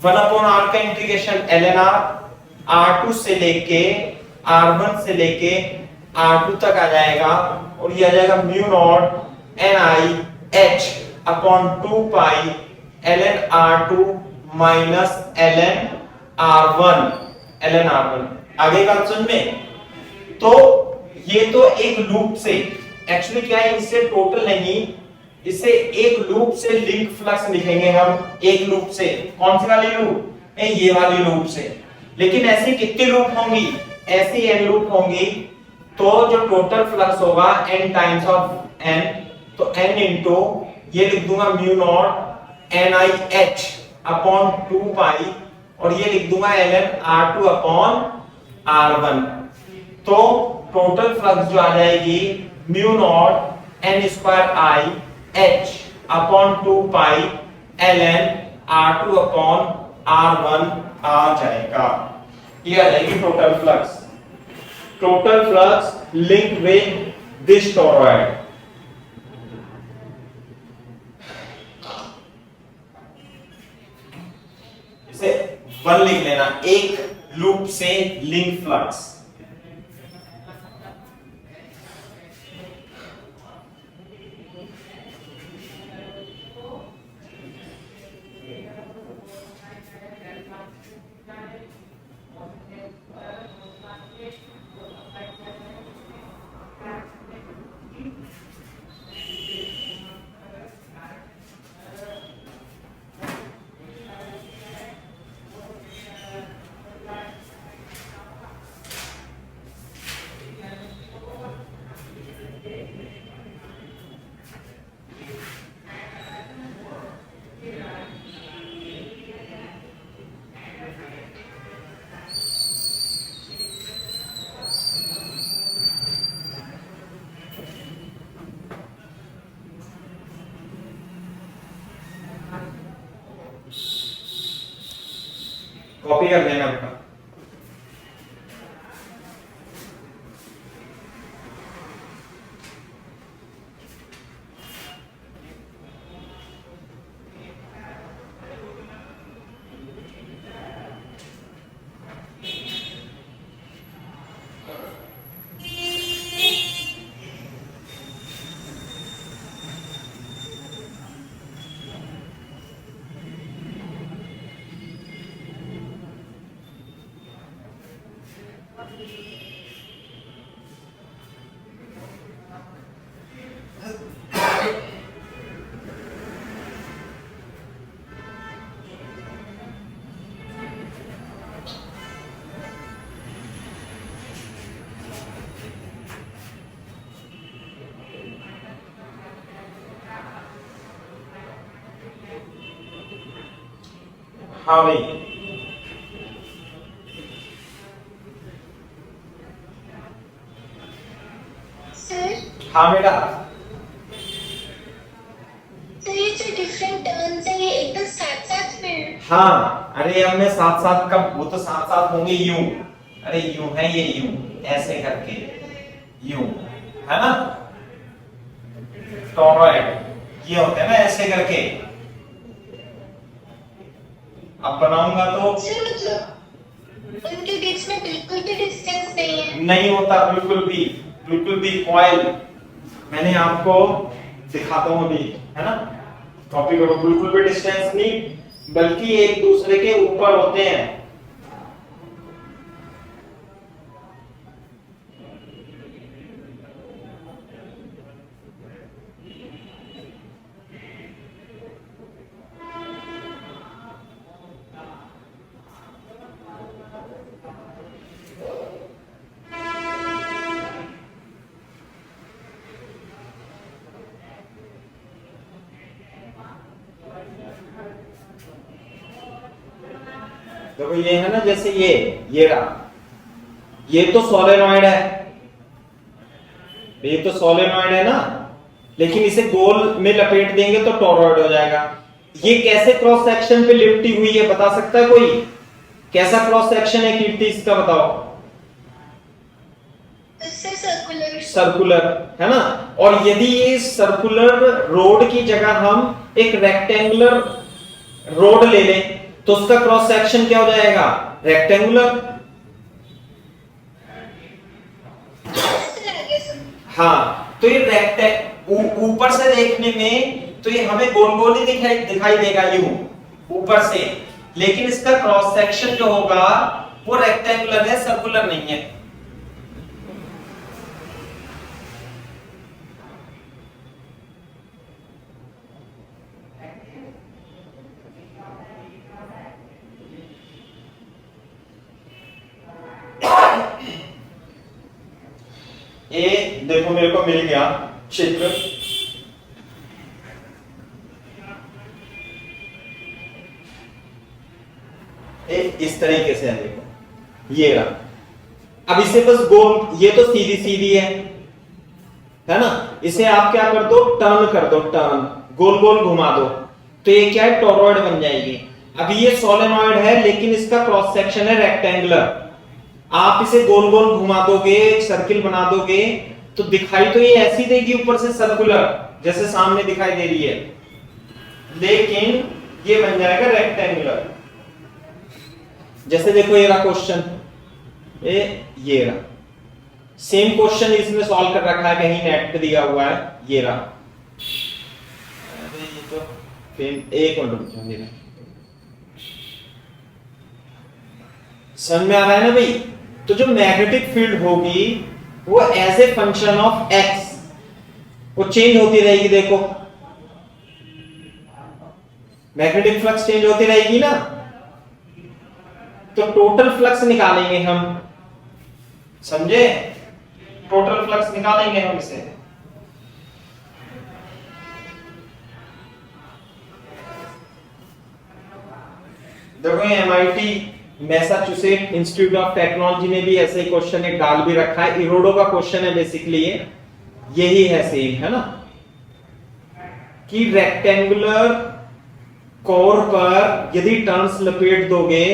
1 upon r का इंटीग्रेशन ln r r2 से लेके r1 से लेके r2 तक आ जाएगा, और ये आ जाएगा म्यू नॉट NIH अपॉन 2 पाई ln r2 minus ln r1 आगे बात समझ में। तो ये तो एक लूप से, एक्चुअली क्या है, इससे टोटल नहीं, इसे एक लूप से लिंक फ्लक्स लिखेंगे हम, एक लूप से। कौन सी वाली लूप, ये वाली लूप से। लेकिन ऐसी कितनी लूप होंगी, ऐसी n लूप होंगी, तो जो टोटल फ्लक्स होगा n टाइम्स ऑफ n, तो n इंटू ये लिख दूंगा म्यू नॉट NIH अपॉन 2 पाई, और ये लिख दूंगा ln r2 अपॉन r1। तो टोटल फ्लक्स जो आ जाएगी mu naught n square i h upon 2 pi ln r2 upon r1 आ जाएगा। ये आ जाएगी total flux. Total flux link with this toroid. इसे 1 लिख लेना, एक लूप से लिंक फ्लक्स। कॉपी कर लेना बेटा। हाँ भाई, सर हाँ बेटा। सर ये जो डिफरेंट टर्न्स हैं ये एकदम साथ साथ में। हाँ, अरे अब मैं साथ साथ कब, वो तो साथ साथ होंगे यूं, अरे यूं है ये, यूं ऐसे करके, यूं है ना, टॉरॉइड ये होते हैं ना ऐसे करके। अब बनाऊंगा तो सर मतलब उनके बीच में बिल्कुल भी डिस्टेंस नहीं है। नहीं होता, बिल्कुल भी कॉइल, मैंने आपको दिखाता हूं अभी, है ना, कॉपी करो। बिल्कुल भी डिस्टेंस नहीं, बल्कि एक दूसरे के ऊपर होते हैं। देखो ये है ना, जैसे ये रहा, ये तो सोलेनॉइड है, ये तो सोलेनॉइड है ना, लेकिन इसे गोल में लपेट देंगे तो टोरॉइड हो जाएगा। ये कैसे क्रॉस सेक्शन पे लिपटी हुई है बता सकता है कोई? कैसा क्रॉस सेक्शन है कीर्ति इसका बताओ? उससे सर्कुलर। सर्कुलर है ना। और यदि ये सर्कुलर रोड की जगह हम एक रेक्टेंगुलर रोड ले लें तो उसका क्रॉस सेक्शन क्या हो जाएगा? रेक्टेंगुलर। हाँ, तो ये ऊपर से देखने में तो ये हमें गोल गोल ही दिखाई देगा यूं ऊपर से, लेकिन इसका क्रॉस सेक्शन जो होगा वो रेक्टेंगुलर है, सर्कुलर नहीं है। ये देखो मेरे को मिल गया चित्र। इस तरीके से है, देखो ये रहा। अब इसे बस गोल, ये तो सीधी सीधी है ना, इसे आप क्या कर दो? टर्न कर दो, टर्न, गोल गोल घुमा दो, तो ये क्या है? टोरॉइड बन जाएगी। अभी ये सोलेनॉइड है लेकिन इसका क्रॉस सेक्शन है रेक्टेंगुलर। आप इसे गोल गोल घुमा दोगे, एक सर्किल बना दोगे, तो दिखाई तो ये ऐसी देगी ऊपर से सर्कुलर, जैसे सामने दिखाई दे रही है, लेकिन ये बन जाएगा रेक्टेंगुलर। जैसे देखो ये रहा क्वेश्चन, ये रहा सेम क्वेश्चन इसमें सॉल्व कर रखा है, कहीं नेट पे दिया हुआ है, ये रहा। अरे ये तो एक मिनट रुक जाओ, समझ में आ रहा है ना भाई? तो जो मैग्नेटिक फील्ड होगी वो as a function of X वो चेंज होती रहेगी। देखो मैग्नेटिक फ्लक्स चेंज होती रहेगी ना, तो टोटल फ्लक्स निकालेंगे हम, समझे? टोटल फ्लक्स निकालेंगे हम इसे। देखो MIT Massachusetts institute of technology ने भी ऐसे ही क्वेश्चन एक डाल भी रखा है, इरोडो का क्वेश्चन है बेसिकली, यही है सेम, है ना, कि रेक्टेंगुलर कोर पर यदि टर्न्स लपेट दोगे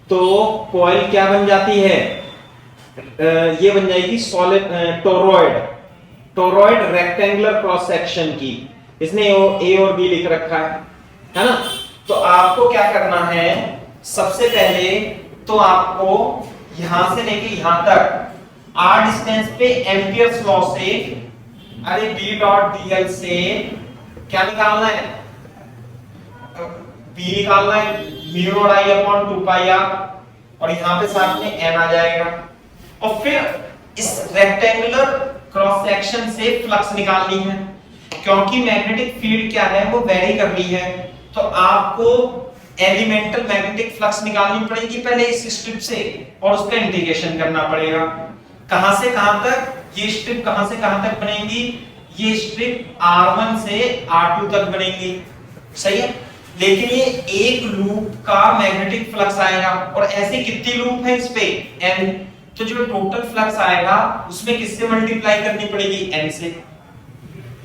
तो कॉइल क्या बन जाती है? ये बन जाएगी solid toroid. Toroid rectangular cross section की, इसने ए और बी लिख रखा है ना। तो आपको क्या करना है? सबसे पहले तो आपको यहां से लेके यहां तक r डिस्टेंस पे एम्पियर्स लॉ से, अरे b डॉट dl से क्या निकालना है? b निकालना है, mu not i upon 2 pi r, और यहां पे साथ में n आ जाएगा। और फिर इस रेक्टेंगुलर क्रॉस सेक्शन से फ्लक्स निकालनी है, क्योंकि मैग्नेटिक फील्ड क्या है? वो वेरी कर रही है, तो आपको एलिमेंटल मैग्नेटिक फ्लक्स निकालनी पड़ेगी पहले इस स्ट्रिप से, और उसका इंटीग्रेशन करना पड़ेगा। कहां से कहां तक? ये स्ट्रिप कहां से कहां तक बनेगी? ये स्ट्रिप R1 से R2 तक बनेगी, सही है। लेकिन ये एक लूप का मैग्नेटिक फ्लक्स आएगा, और ऐसे कितनी लूप है इस पे? n। तो जो टोटल फ्लक्स आएगा उसमें किससे मल्टीप्लाई करनी पड़ेगी? n से,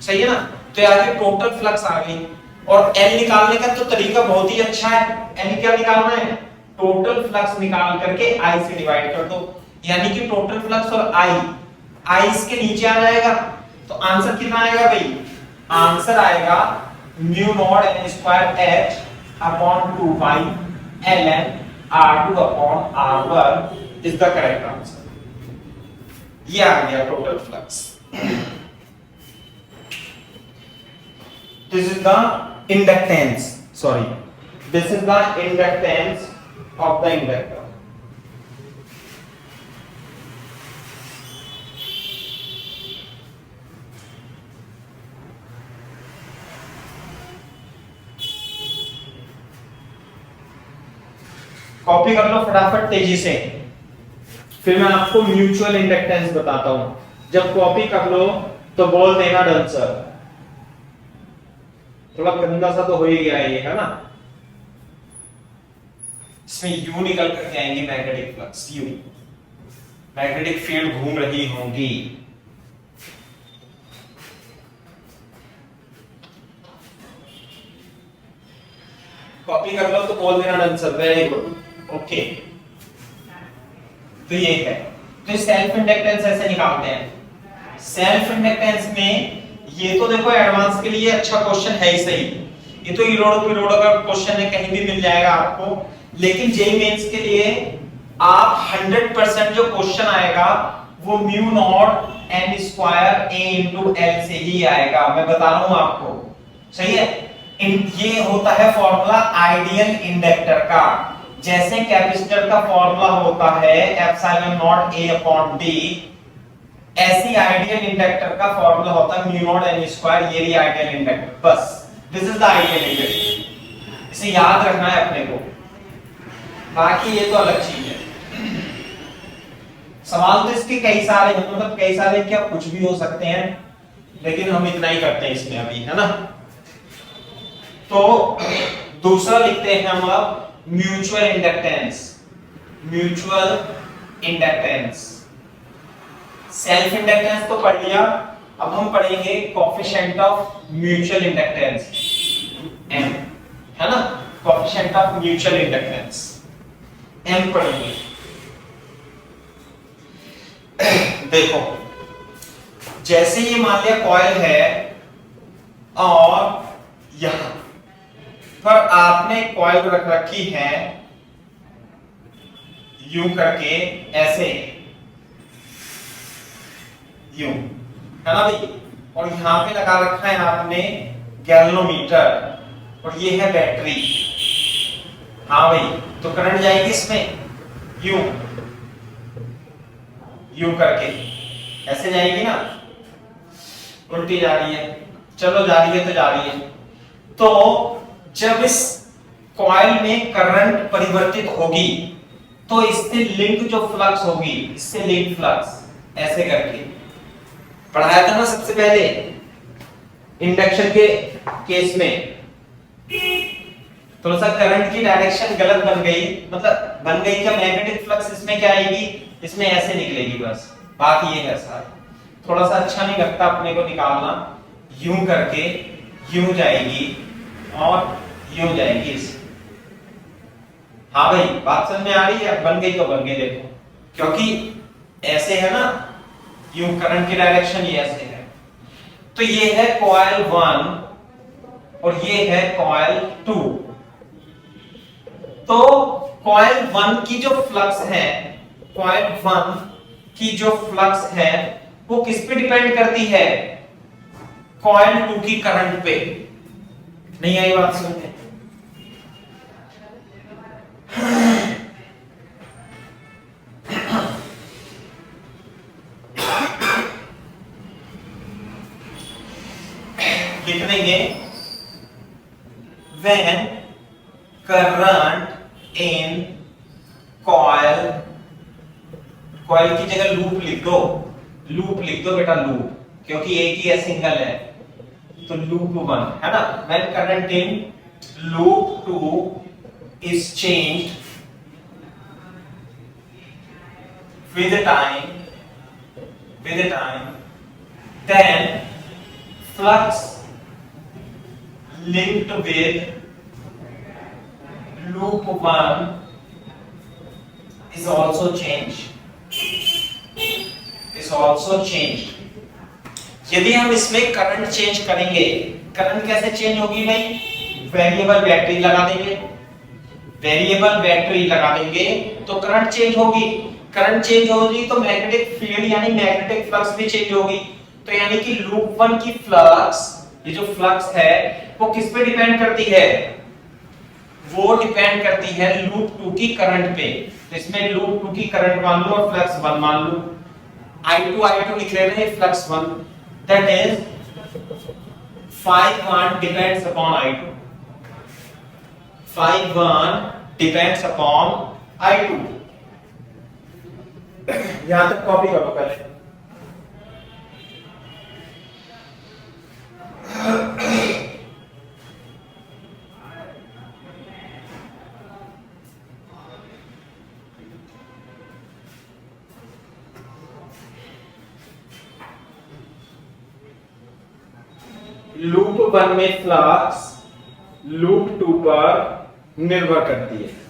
सही है ना। तो यार टोटल फ्लक्स आ गई, और L निकालने का तो तरीका बहुत ही अच्छा है। L क्या निकालना है? टोटल फ्लक्स निकाल करके I से डिवाइड कर दो, यानी कि टोटल फ्लक्स और I इसके नीचे आ जाएगा। तो आंसर कितना आएगा भाई? आंसर आएगा mu naught n square h upon 2 pi ln r2 upon r1 is the correct answer. ये आ गया total flux. This is the inductance, sorry, this is the inductance of the inductor. Copy कर लो फटाफट तेजी से, फिर मैं आपको म्यूचुअल इंडक्टेंस बताता हूं। जब कॉपी कर लो तो बोल देना डन सर। थोड़ा गंदा सा तो हो ही गया ये, है ना। इसमें यू निकल करके आएंगे magnetic flux, you. Magnetic field घूम रही होंगी। कॉपी कर लो तो बोल देना आंसर। Very good, okay. तो ये है, तो सेल्फ इंडक्टेंस ऐसे निकालते हैं। सेल्फ इंडक्टेंस में ये तो देखो एडवांस के लिए अच्छा क्वेश्चन है ही सही, ये तो इरोडो पिरोडो का क्वेश्चन है, कहीं भी मिल जाएगा आपको। लेकिन जेईई मेंस के लिए आप 100% जो क्वेश्चन आएगा वो म्यू नॉट एन स्क्वायर ए इंटू एल से ही आएगा, मैं बता रहा हूं आपको, सही है। ये होता है फॉर्मूला आइडियल इंडक्टर का, जैसे कैपेसिटर का फॉर्मूला होता है epsilon not a upon D, ऐसी आइडियल इंडक्टर का फॉर्मूला होता है म्यू नॉट एन स्क्वायर, ये भी आइडियल इंडक्टर, बस this is the ideal inductor, इसे याद रखना है अपने को, बाकी ये तो अलग चीज है। सवाल तो इसके कई सारे हैं, मतलब कई सारे क्या कुछ भी हो सकते हैं, लेकिन हम इतना ही करते हैं इसमें अभी, है ना। तो दूसरा लिखते हैं हम अब mutual inductance. Mutual inductance, self inductance तो पढ़ लिया, अब हम पढ़ेंगे coefficient of mutual inductance, M, है ना। Coefficient of mutual inductance M पढ़ेंगे। देखो, जैसे ये मान लिया कॉइल है और यहां पर आपने कॉइल रख रखी है यूं करके, ऐसे यूं, है ना भाई, और यहां पे लगा रखा है आपने गैल्वेनोमीटर, और ये है बैटरी। हाँ भाई, तो करंट जाएगी इसमें यूं यूं करके, ऐसे जाएगी ना, उल्टी जा रही है, चलो जा रही है तो जा रही है। तो जब इस कॉइल में करंट परिवर्तित होगी तो इससे लिंक जो फ्लक्स होगी, इससे लिंक फ्लक्स, ऐसे करके पढ़ाया था ना सबसे पहले इंडक्शन के केस में। थोड़ा सा करंट की डायरेक्शन गलत बन गई, मतलब बन गई क्या, मैग्नेटिक फ्लक्स इसमें क्या आएगी, इसमें ऐसे निकलेगी बस, बात ये है सर। थोड़ा सा अच्छा नहीं लगता अपने को निकालना, यूं करके यूं जाएगी और यूं जाएगी इस। हाँ भाई, बात समझ में आ रही है, बन गई तो बन गई, देखो, क्योंकि ऐसे है ना, यूं करंट की डायरेक्शन ये ऐसे है। तो ये है कॉइल 1 और ये है कॉइल 2। तो कॉइल 1 की जो फ्लक्स है, कॉइल 1 की जो फ्लक्स है वो किस पे डिपेंड करती है, कॉइल 2 की करंट पे। नहीं आई बात सुनते? लिख देंगे when current in coil, coil की जगह लूप लिख दो, लूप लिख दो बेटा, लूप, क्योंकि एक ही है, सिंगल है, तो लूप 1 है ना। when current in loop 2 is changed with the time, then flux linked with loop 1 is also changed, यदि हम इसमें करंट चेंज करेंगे, करंट कैसे चेंज होगी भाई, वेरिएबल बैटरी लगा देंगे, वेरिएबल बैटरी लगा देंगे तो करंट चेंज होगी, करंट चेंज होगी तो मैग्नेटिक फील्ड यानी मैग्नेटिक फ्लक्स भी चेंज होगी। तो यानी कि लूप 1 की फ्लक्स, ये जो फ्लक्स है वो किस पे डिपेंड करती है, वो डिपेंड करती है लूप 2 की करंट पे। तो इसमें लूप 2 की करंट मान लो और फ्लक्स 1 मान लो, I2 लिख ले रहे हैं, flux 1, that is phi 1 depends upon I2, phi 1 depends upon I2। यहां तक कॉपी करो पहले। वन में फ्लक्स लूप 2 पर निर्भर करती है।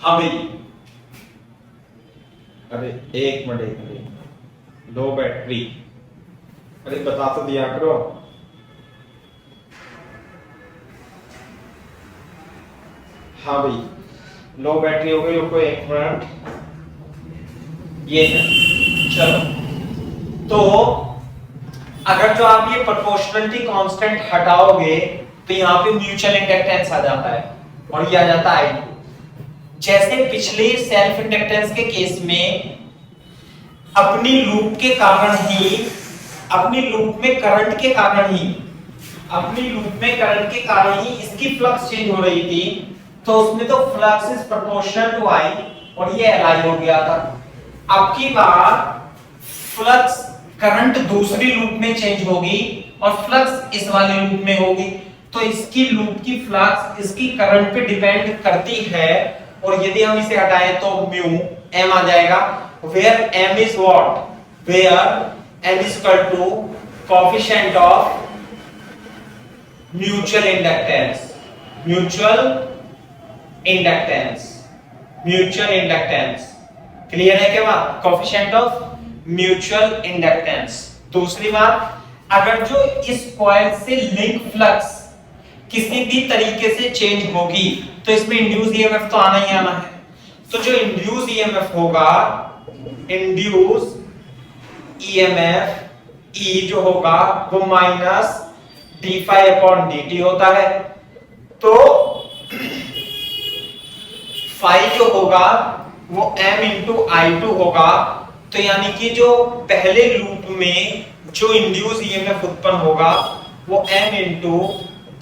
हाँ भाई, अरे एक मिनट, लो बैटरी, अरे बता तो दिया करो। हाँ भाई, लो बैटरी हो गई, रुको एक मिनट, ये है। चलो, तो अगर जो आप ये प्रोपोर्शनलिटी कांस्टेंट हटाओगे तो यहाँ पे म्यूचुअल इंडक्टेंस आ जाता है और ये आ जाता है I2। जैसे पिछले सेल्फ इंडक्टेंस के केस में अपनी लूप के कारण ही, अपनी लूप में करंट के कारण ही, अपनी लूप में करंट के कारण ही इसकी फ्लक्स चेंज हो रही थी, तो उसमें तो flux is proportional to I और ये Li हो गया था। अब की बार फ्लक्स करंट दूसरी लूप में चेंज होगी और फ्लक्स इस वाले लूप में होगी, तो इसकी लूप की फ्लक्स इसकी करंट पे डिपेंड करती है। और यदि हम इसे हटाएं तो म्यू m आ जाएगा, where m is what, where m is equal to coefficient of mutual inductance, mutual inductance, mutual inductance। Clear है क्या बात? coefficient of mutual inductance। दूसरी बात, अगर जो इस कॉइल से लिंक फ्लक्स किसी भी तरीके से चेंज होगी तो इसमें इंड्यूस ईएमएफ तो आना ही आना है। तो जो इंड्यूस ईएमएफ होगा, इंड्यूस ईएमएफ ई जो होगा वो माइनस d∅dt होता है। तो फाई जो होगा वो m इंटू I2 होगा। तो यानी कि जो पहले लूप में जो इंड्यूस ईएमएफ उत्पन्न होगा वो m into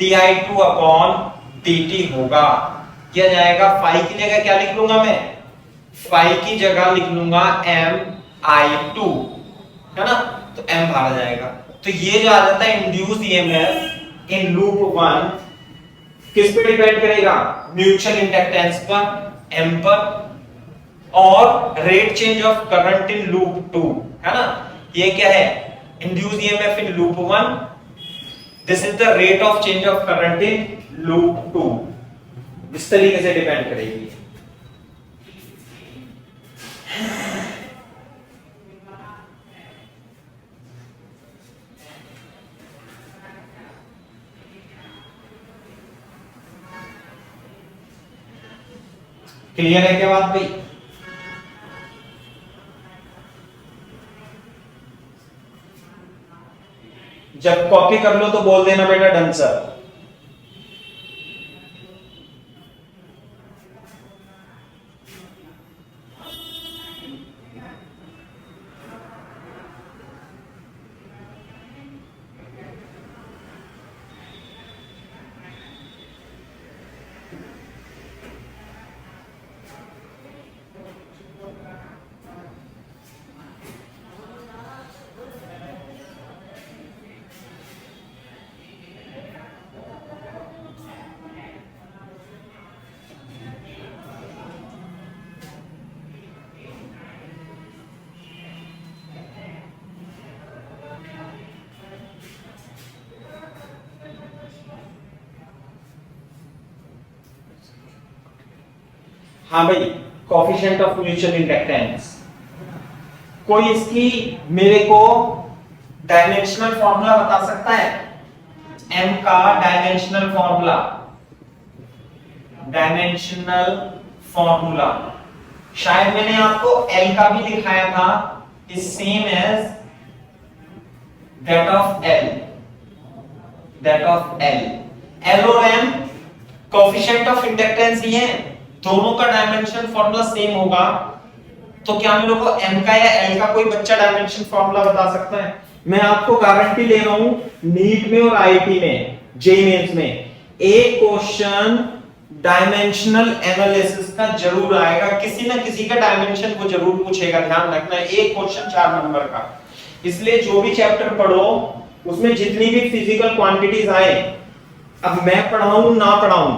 di2 upon dt होगा। किया जाएगा, फाई की जगह क्या लिख लूंगा मैं? फाई की जगह लिख लूंगा m I2, है ना? तो m बाहर आ जाएगा। तो ये जो आ जाता है इंड्यूस्ड ईएमएफ इन लूप 1 किस पे डिपेंड करेगा? म्यूचुअल इंडक्टेंस पर, एम पर, और rate change of current in loop 2, है ना? ये क्या है? Induced EMF in loop 1, this is the rate of change of current in loop 2। इस तरीके से डिपेंड करेगी। क्लियर है क्या बात भाई? जब कॉपी कर लो तो बोल देना बेटा डन सर। हाँ भाई, कोएफिशिएंट ऑफ म्यूचुअल इंडक्टेंस, कोई इसकी मेरे को डायमेंशनल फॉर्मूला बता सकता है? एम का डायमेंशनल फॉर्मूला, डायमेंशनल फॉर्मूला शायद मैंने आपको एल का भी दिखाया था, is same as that of L, that of L. L और एम कोएफिशिएंट ऑफ इंडक्टेंस ही है, दोनों का डायमेंशन फॉर्मूला सेम होगा। तो क्या मेरे को एम का या एल का कोई बच्चा डायमेंशन फॉर्मूला बता सकता है? मैं आपको गारंटी ले रहा हूं, नीट में और आईआईटी में, जेईई मेंस में एक क्वेश्चन डायमेंशनल एनालिसिस का जरूर आएगा, किसी ना किसी का डायमेंशन वो जरूर पूछेगा, ध्यान रखना। एक क्वेश्चन 4 नंबर का, इसलिए जो भी चैप्टर पढ़ो उसमें जितनी भी फिजिकल क्वांटिटीज आए, अब मैं पढ़ाऊं ना पढ़ाऊं,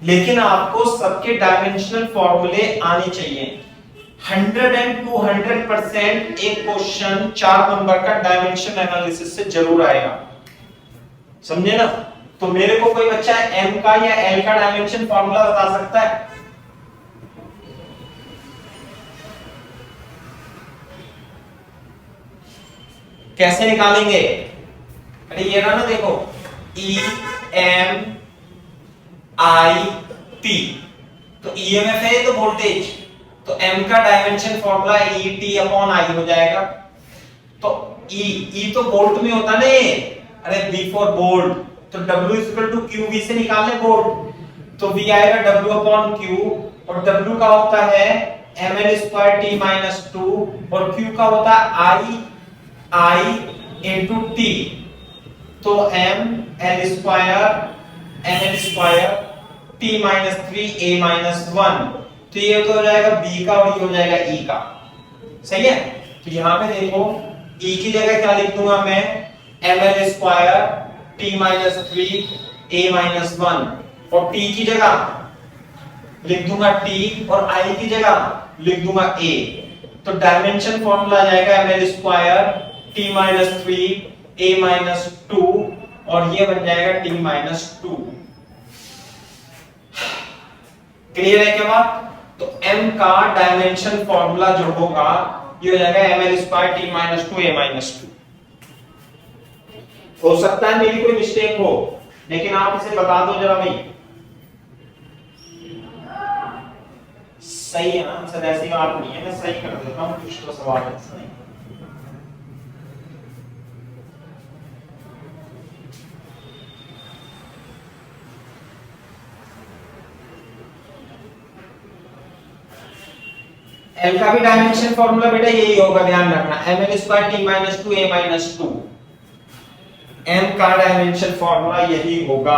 लेकिन आपको सबके डायमेंशनल फॉर्मूले आने चाहिए। 100 and 200% एक क्वेश्चन 4 नंबर का डायमेंशन एनालिसिस से जरूर आएगा, समझे ना? तो मेरे को कोई बच्चा एम का या एल का डायमेंशन फॉर्मूला बता सकता है? कैसे निकालेंगे? अरे ये रहा ना, देखो, ई एम आई टी, तो ईएमएफ है तो वोल्टेज, तो एम का dimension formula E T upon I हो जाएगा। तो ई तो वोल्ट में होता ना ये, अरे बी फॉर वोल्ट, तो W is equal to Q, V से निकालने वोल्ट, तो V आएगा W अपॉन Q, और W का होता है ml स्क्वायर t माइनस 2, और Q का होता है I इंटू T, तो ml square ml square t minus 3 a minus 1, तो ये तो हो जाएगा B का और ये हो जाएगा E का, सही है? तो यहां पे देखो, E की जगह क्या लिख दूंगा मैं? ml square t minus 3 a minus 1, और t की जगह लिख दूंगा t, और i की जगह लिख दूंगा a। तो डायमेंशन फॉर्मूला आ जाएगा ml square t minus 3 a minus 2, और ये बन जाएगा t माइनस 2। क्लियर है क्या बात? तो m का डायमेंशन फॉर्मूला जो होगा ये हो जाएगा ml square t minus 2 a minus 2। हो सकता है मेरी कोई मिस्टेक हो, लेकिन आप इसे बता दो जरा भाई, सही है ना? सर ऐसी बात नहीं है, मैं सही कर देता हूं, कुछ तो सवाल है नहीं। एल का भी डायमेंशन फॉर्मूला बेटा यही होगा, ध्यान रखना, ml square t minus 2 a minus 2, m का डायमेंशन फॉर्मूला यही होगा।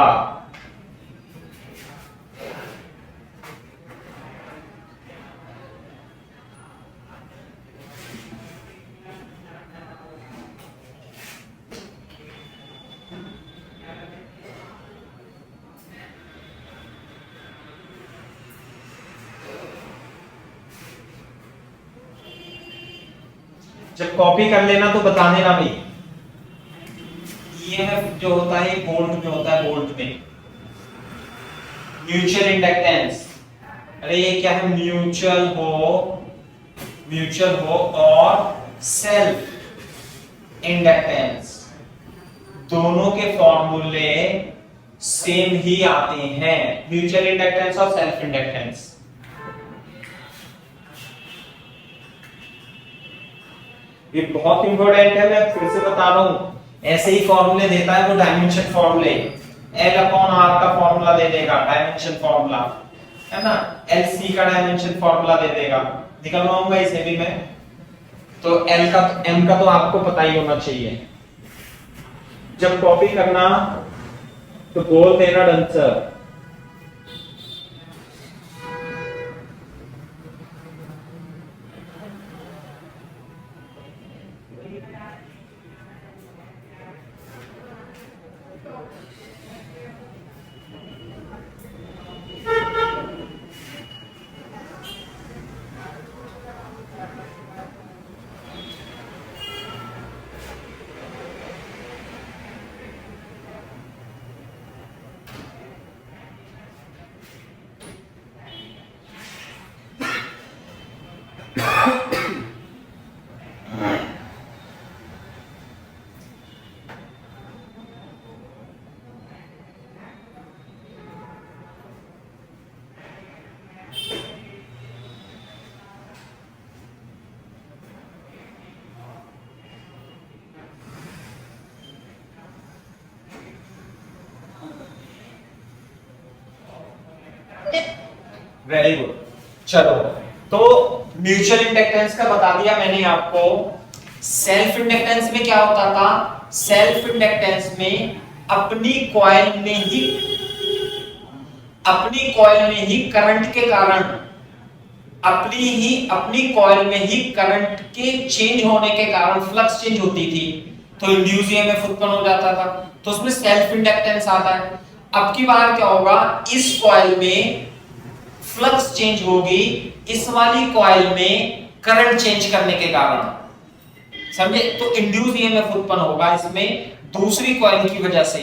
जब कॉपी कर लेना तो बता देना भाई। ईएमएफ जो होता है वोल्ट में होता है, वोल्ट में। म्यूचुअल इंडक्टेंस, अरे ये क्या है, म्यूचुअल हो और सेल्फ इंडक्टेंस, दोनों के फॉर्मूले सेम ही आते हैं, म्यूचुअल इंडक्टेंस और सेल्फ इंडक्टेंस। ये बहुत इंपॉर्टेंट है, मैं फिर से बता रहा हूं। ऐसे ही फॉर्मूले देता है वो डायमेंशन फॉर्मूले, L अपॉन R का फॉर्मूला दे देगा, डायमेंशन फॉर्मूला है ना, LC का डायमेंशन फॉर्मूला दे देगा, निकलवाऊंगा इसे भी मैं। तो L का M का तो आपको पता ही होना चाहिए। जब कॉपी करना तो बोल देना डन सर। Very good. चलो, तो म्यूचुअल इंडक्टेंस का बता दिया मैंने आपको। सेल्फ इंडक्टेंस में क्या होता था, सेल्फ इंडक्टेंस में अपनी कॉइल में ही करंट के कारण, अपनी कॉइल में ही करंट के चेंज होने के कारण फ्लक्स चेंज होती थी, तो इंड्यूस ईएमएफ उत्पन्न हो जाता था, तो उसमें सेल्फ इंडक्टेंस आता है। अब की बार क्या होगा, इस कॉइल में फ्लक्स चेंज होगी, इस वाली कॉइल में करंट चेंज करने के कारण, समझे, तो इंड्यूस ईएमएफ उत्पन्न होगा इसमें दूसरी कॉइल की वजह से,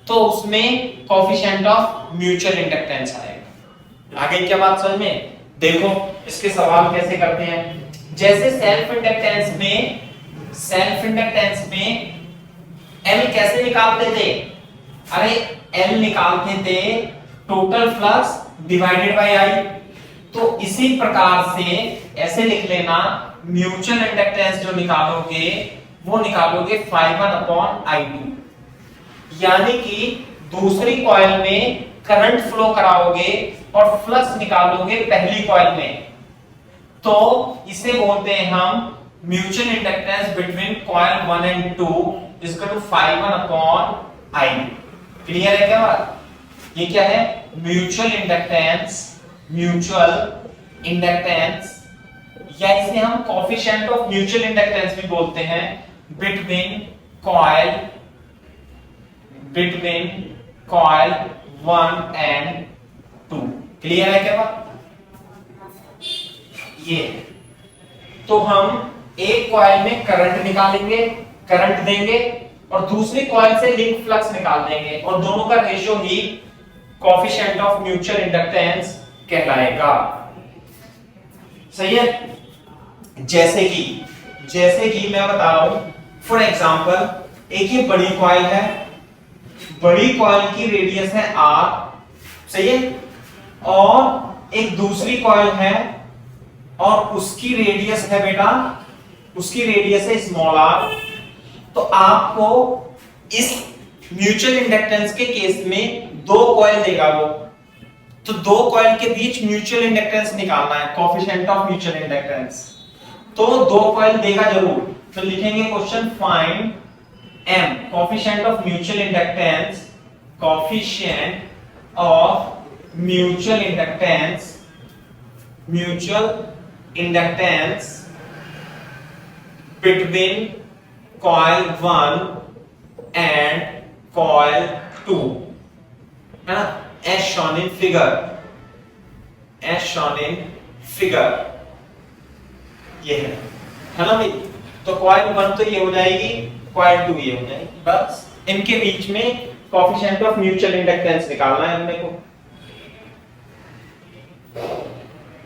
तो उसमें कोएफिशिएंट ऑफ म्यूचुअल इंडक्टेंस आएगा। आगे क्या बात समझ में, देखो इसके सवाल कैसे करते हैं। जैसे सेल्फ इंडक्टेंस में L कैसे निकालते थे, अरे L निकालते थे total flux divided by I, तो इसी प्रकार से ऐसे लिख लेना, म्यूचुअल इंडक्टेंस जो निकालोगे वो निकालोगे phi1 अपॉन I2, यानी कि दूसरी कॉइल में करंट फ्लो कराओगे और फ्लक्स निकालोगे पहली कॉइल में, तो इसे बोलते हैं हम mutual inductance between coil 1 and 2 is equal to phi1 upon I2। Clear है क्या बात, ये क्या है, म्यूचुअल इंडक्टेंस, या इसे हम कोएफिशिएंट ऑफ म्यूचुअल इंडक्टेंस भी बोलते हैं, बिटवीन कॉइल 1 एंड 2। क्लियर है क्या बात, ये तो हम एक कॉइल में करंट निकालेंगे, करंट देंगे और दूसरी कॉइल से लिंक फ्लक्स निकाल देंगे, और दोनों का ratio he coefficient of mutual inductance कहलाएगा। सही है, जैसे कि मैं बता रहा हूं, फॉर एग्जांपल एक ये बड़ी कॉइल है, बड़ी कॉइल की रेडियस है R, सही है, और एक दूसरी कॉइल है और उसकी रेडियस है बेटा, उसकी रेडियस है स्मॉल r। तो आपको इस म्यूचुअल इंडक्टेंस के केस में दो कॉइल देगा वो, तो दो कॉइल के बीच म्यूचुअल इंडक्टेंस निकालना है, कोएफिशिएंट ऑफ म्यूचुअल इंडक्टेंस, तो दो कॉइल देगा जरूर, तो लिखेंगे question find M, coefficient of mutual inductance, coefficient of mutual inductance between coil 1 and coil 2, है ना, as shown in figure, ये है ना भाई। तो कॉइल 1 तो ये हो जाएगी, कॉइल 2 ये हो जाएगी। बस इनके बीच में कोएफिशिएंट ऑफ म्यूचुअल इंडक्टेंस निकालना है हमने को।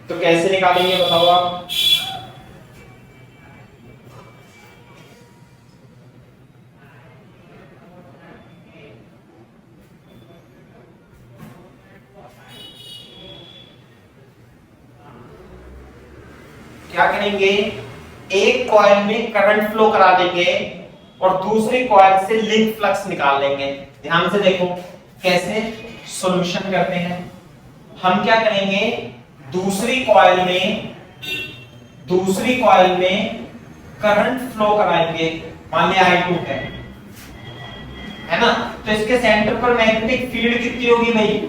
तो कैसे निकालेंगे बताओ आप? क्या करेंगे, एक कॉइल में करंट फ्लो करा देंगे और दूसरी कॉइल से लिंक फ्लक्स निकाल लेंगे। ध्यान से देखो कैसे सॉल्यूशन करते हैं। हम क्या करेंगे, दूसरी कॉइल में करंट फ्लो कराएंगे, मान लिया I2 है ना। तो इसके सेंटर पर मैग्नेटिक फील्ड कितनी होगी भाई?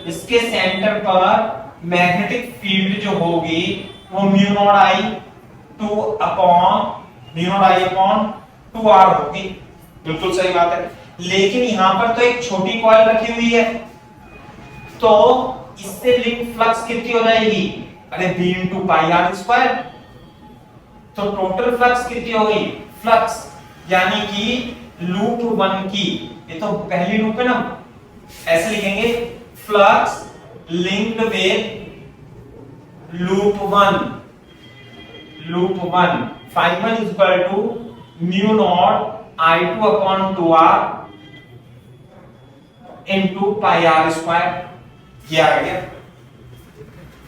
इसके सेंटर पर मैग्नेटिक फील्ड जो होगी वो mu not I upon 2R होगी। बिल्कुल सही बात है। लेकिन यहां पर तो एक छोटी कॉइल रखी हुई है, तो इससे लिंक फ्लक्स कितनी हो जाएगी? अरे B into pi R square. तो टोटल फ्लक्स कितनी हो गई? फ्लक्स यानी कि लूप 1 की, ये तो पहली लूप है ना, ऐसे लिखेंगे flux linked with loop 1 phi1 is equal to mu naught I2 upon 2R into pi R square। ये आ गया।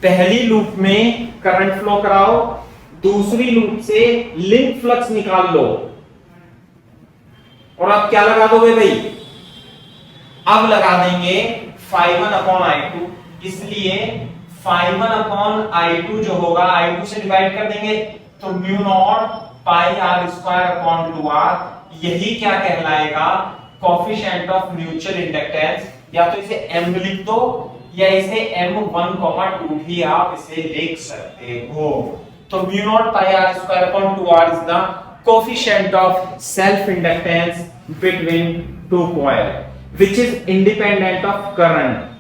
पहली लूप में करंट फ्लो कराओ, दूसरी लूप से लिंक फ्लक्स निकाल लो, और आप क्या लगा दोगे भाई? अब लगा देंगे phi1 upon I2। इसलिए phi1 अपॉन I2 जो होगा, I2 से डिवाइड कर देंगे तो mu naught pi R square upon 2R। यही क्या कहलाएगा? Coefficient of mutual inductance. या तो इसे m लिख दो या इसे m1,2 भी आप इसे लिख सकते हो। तो mu naught pi R square upon 2R is the coefficient of self inductance between two coil which is independent of current.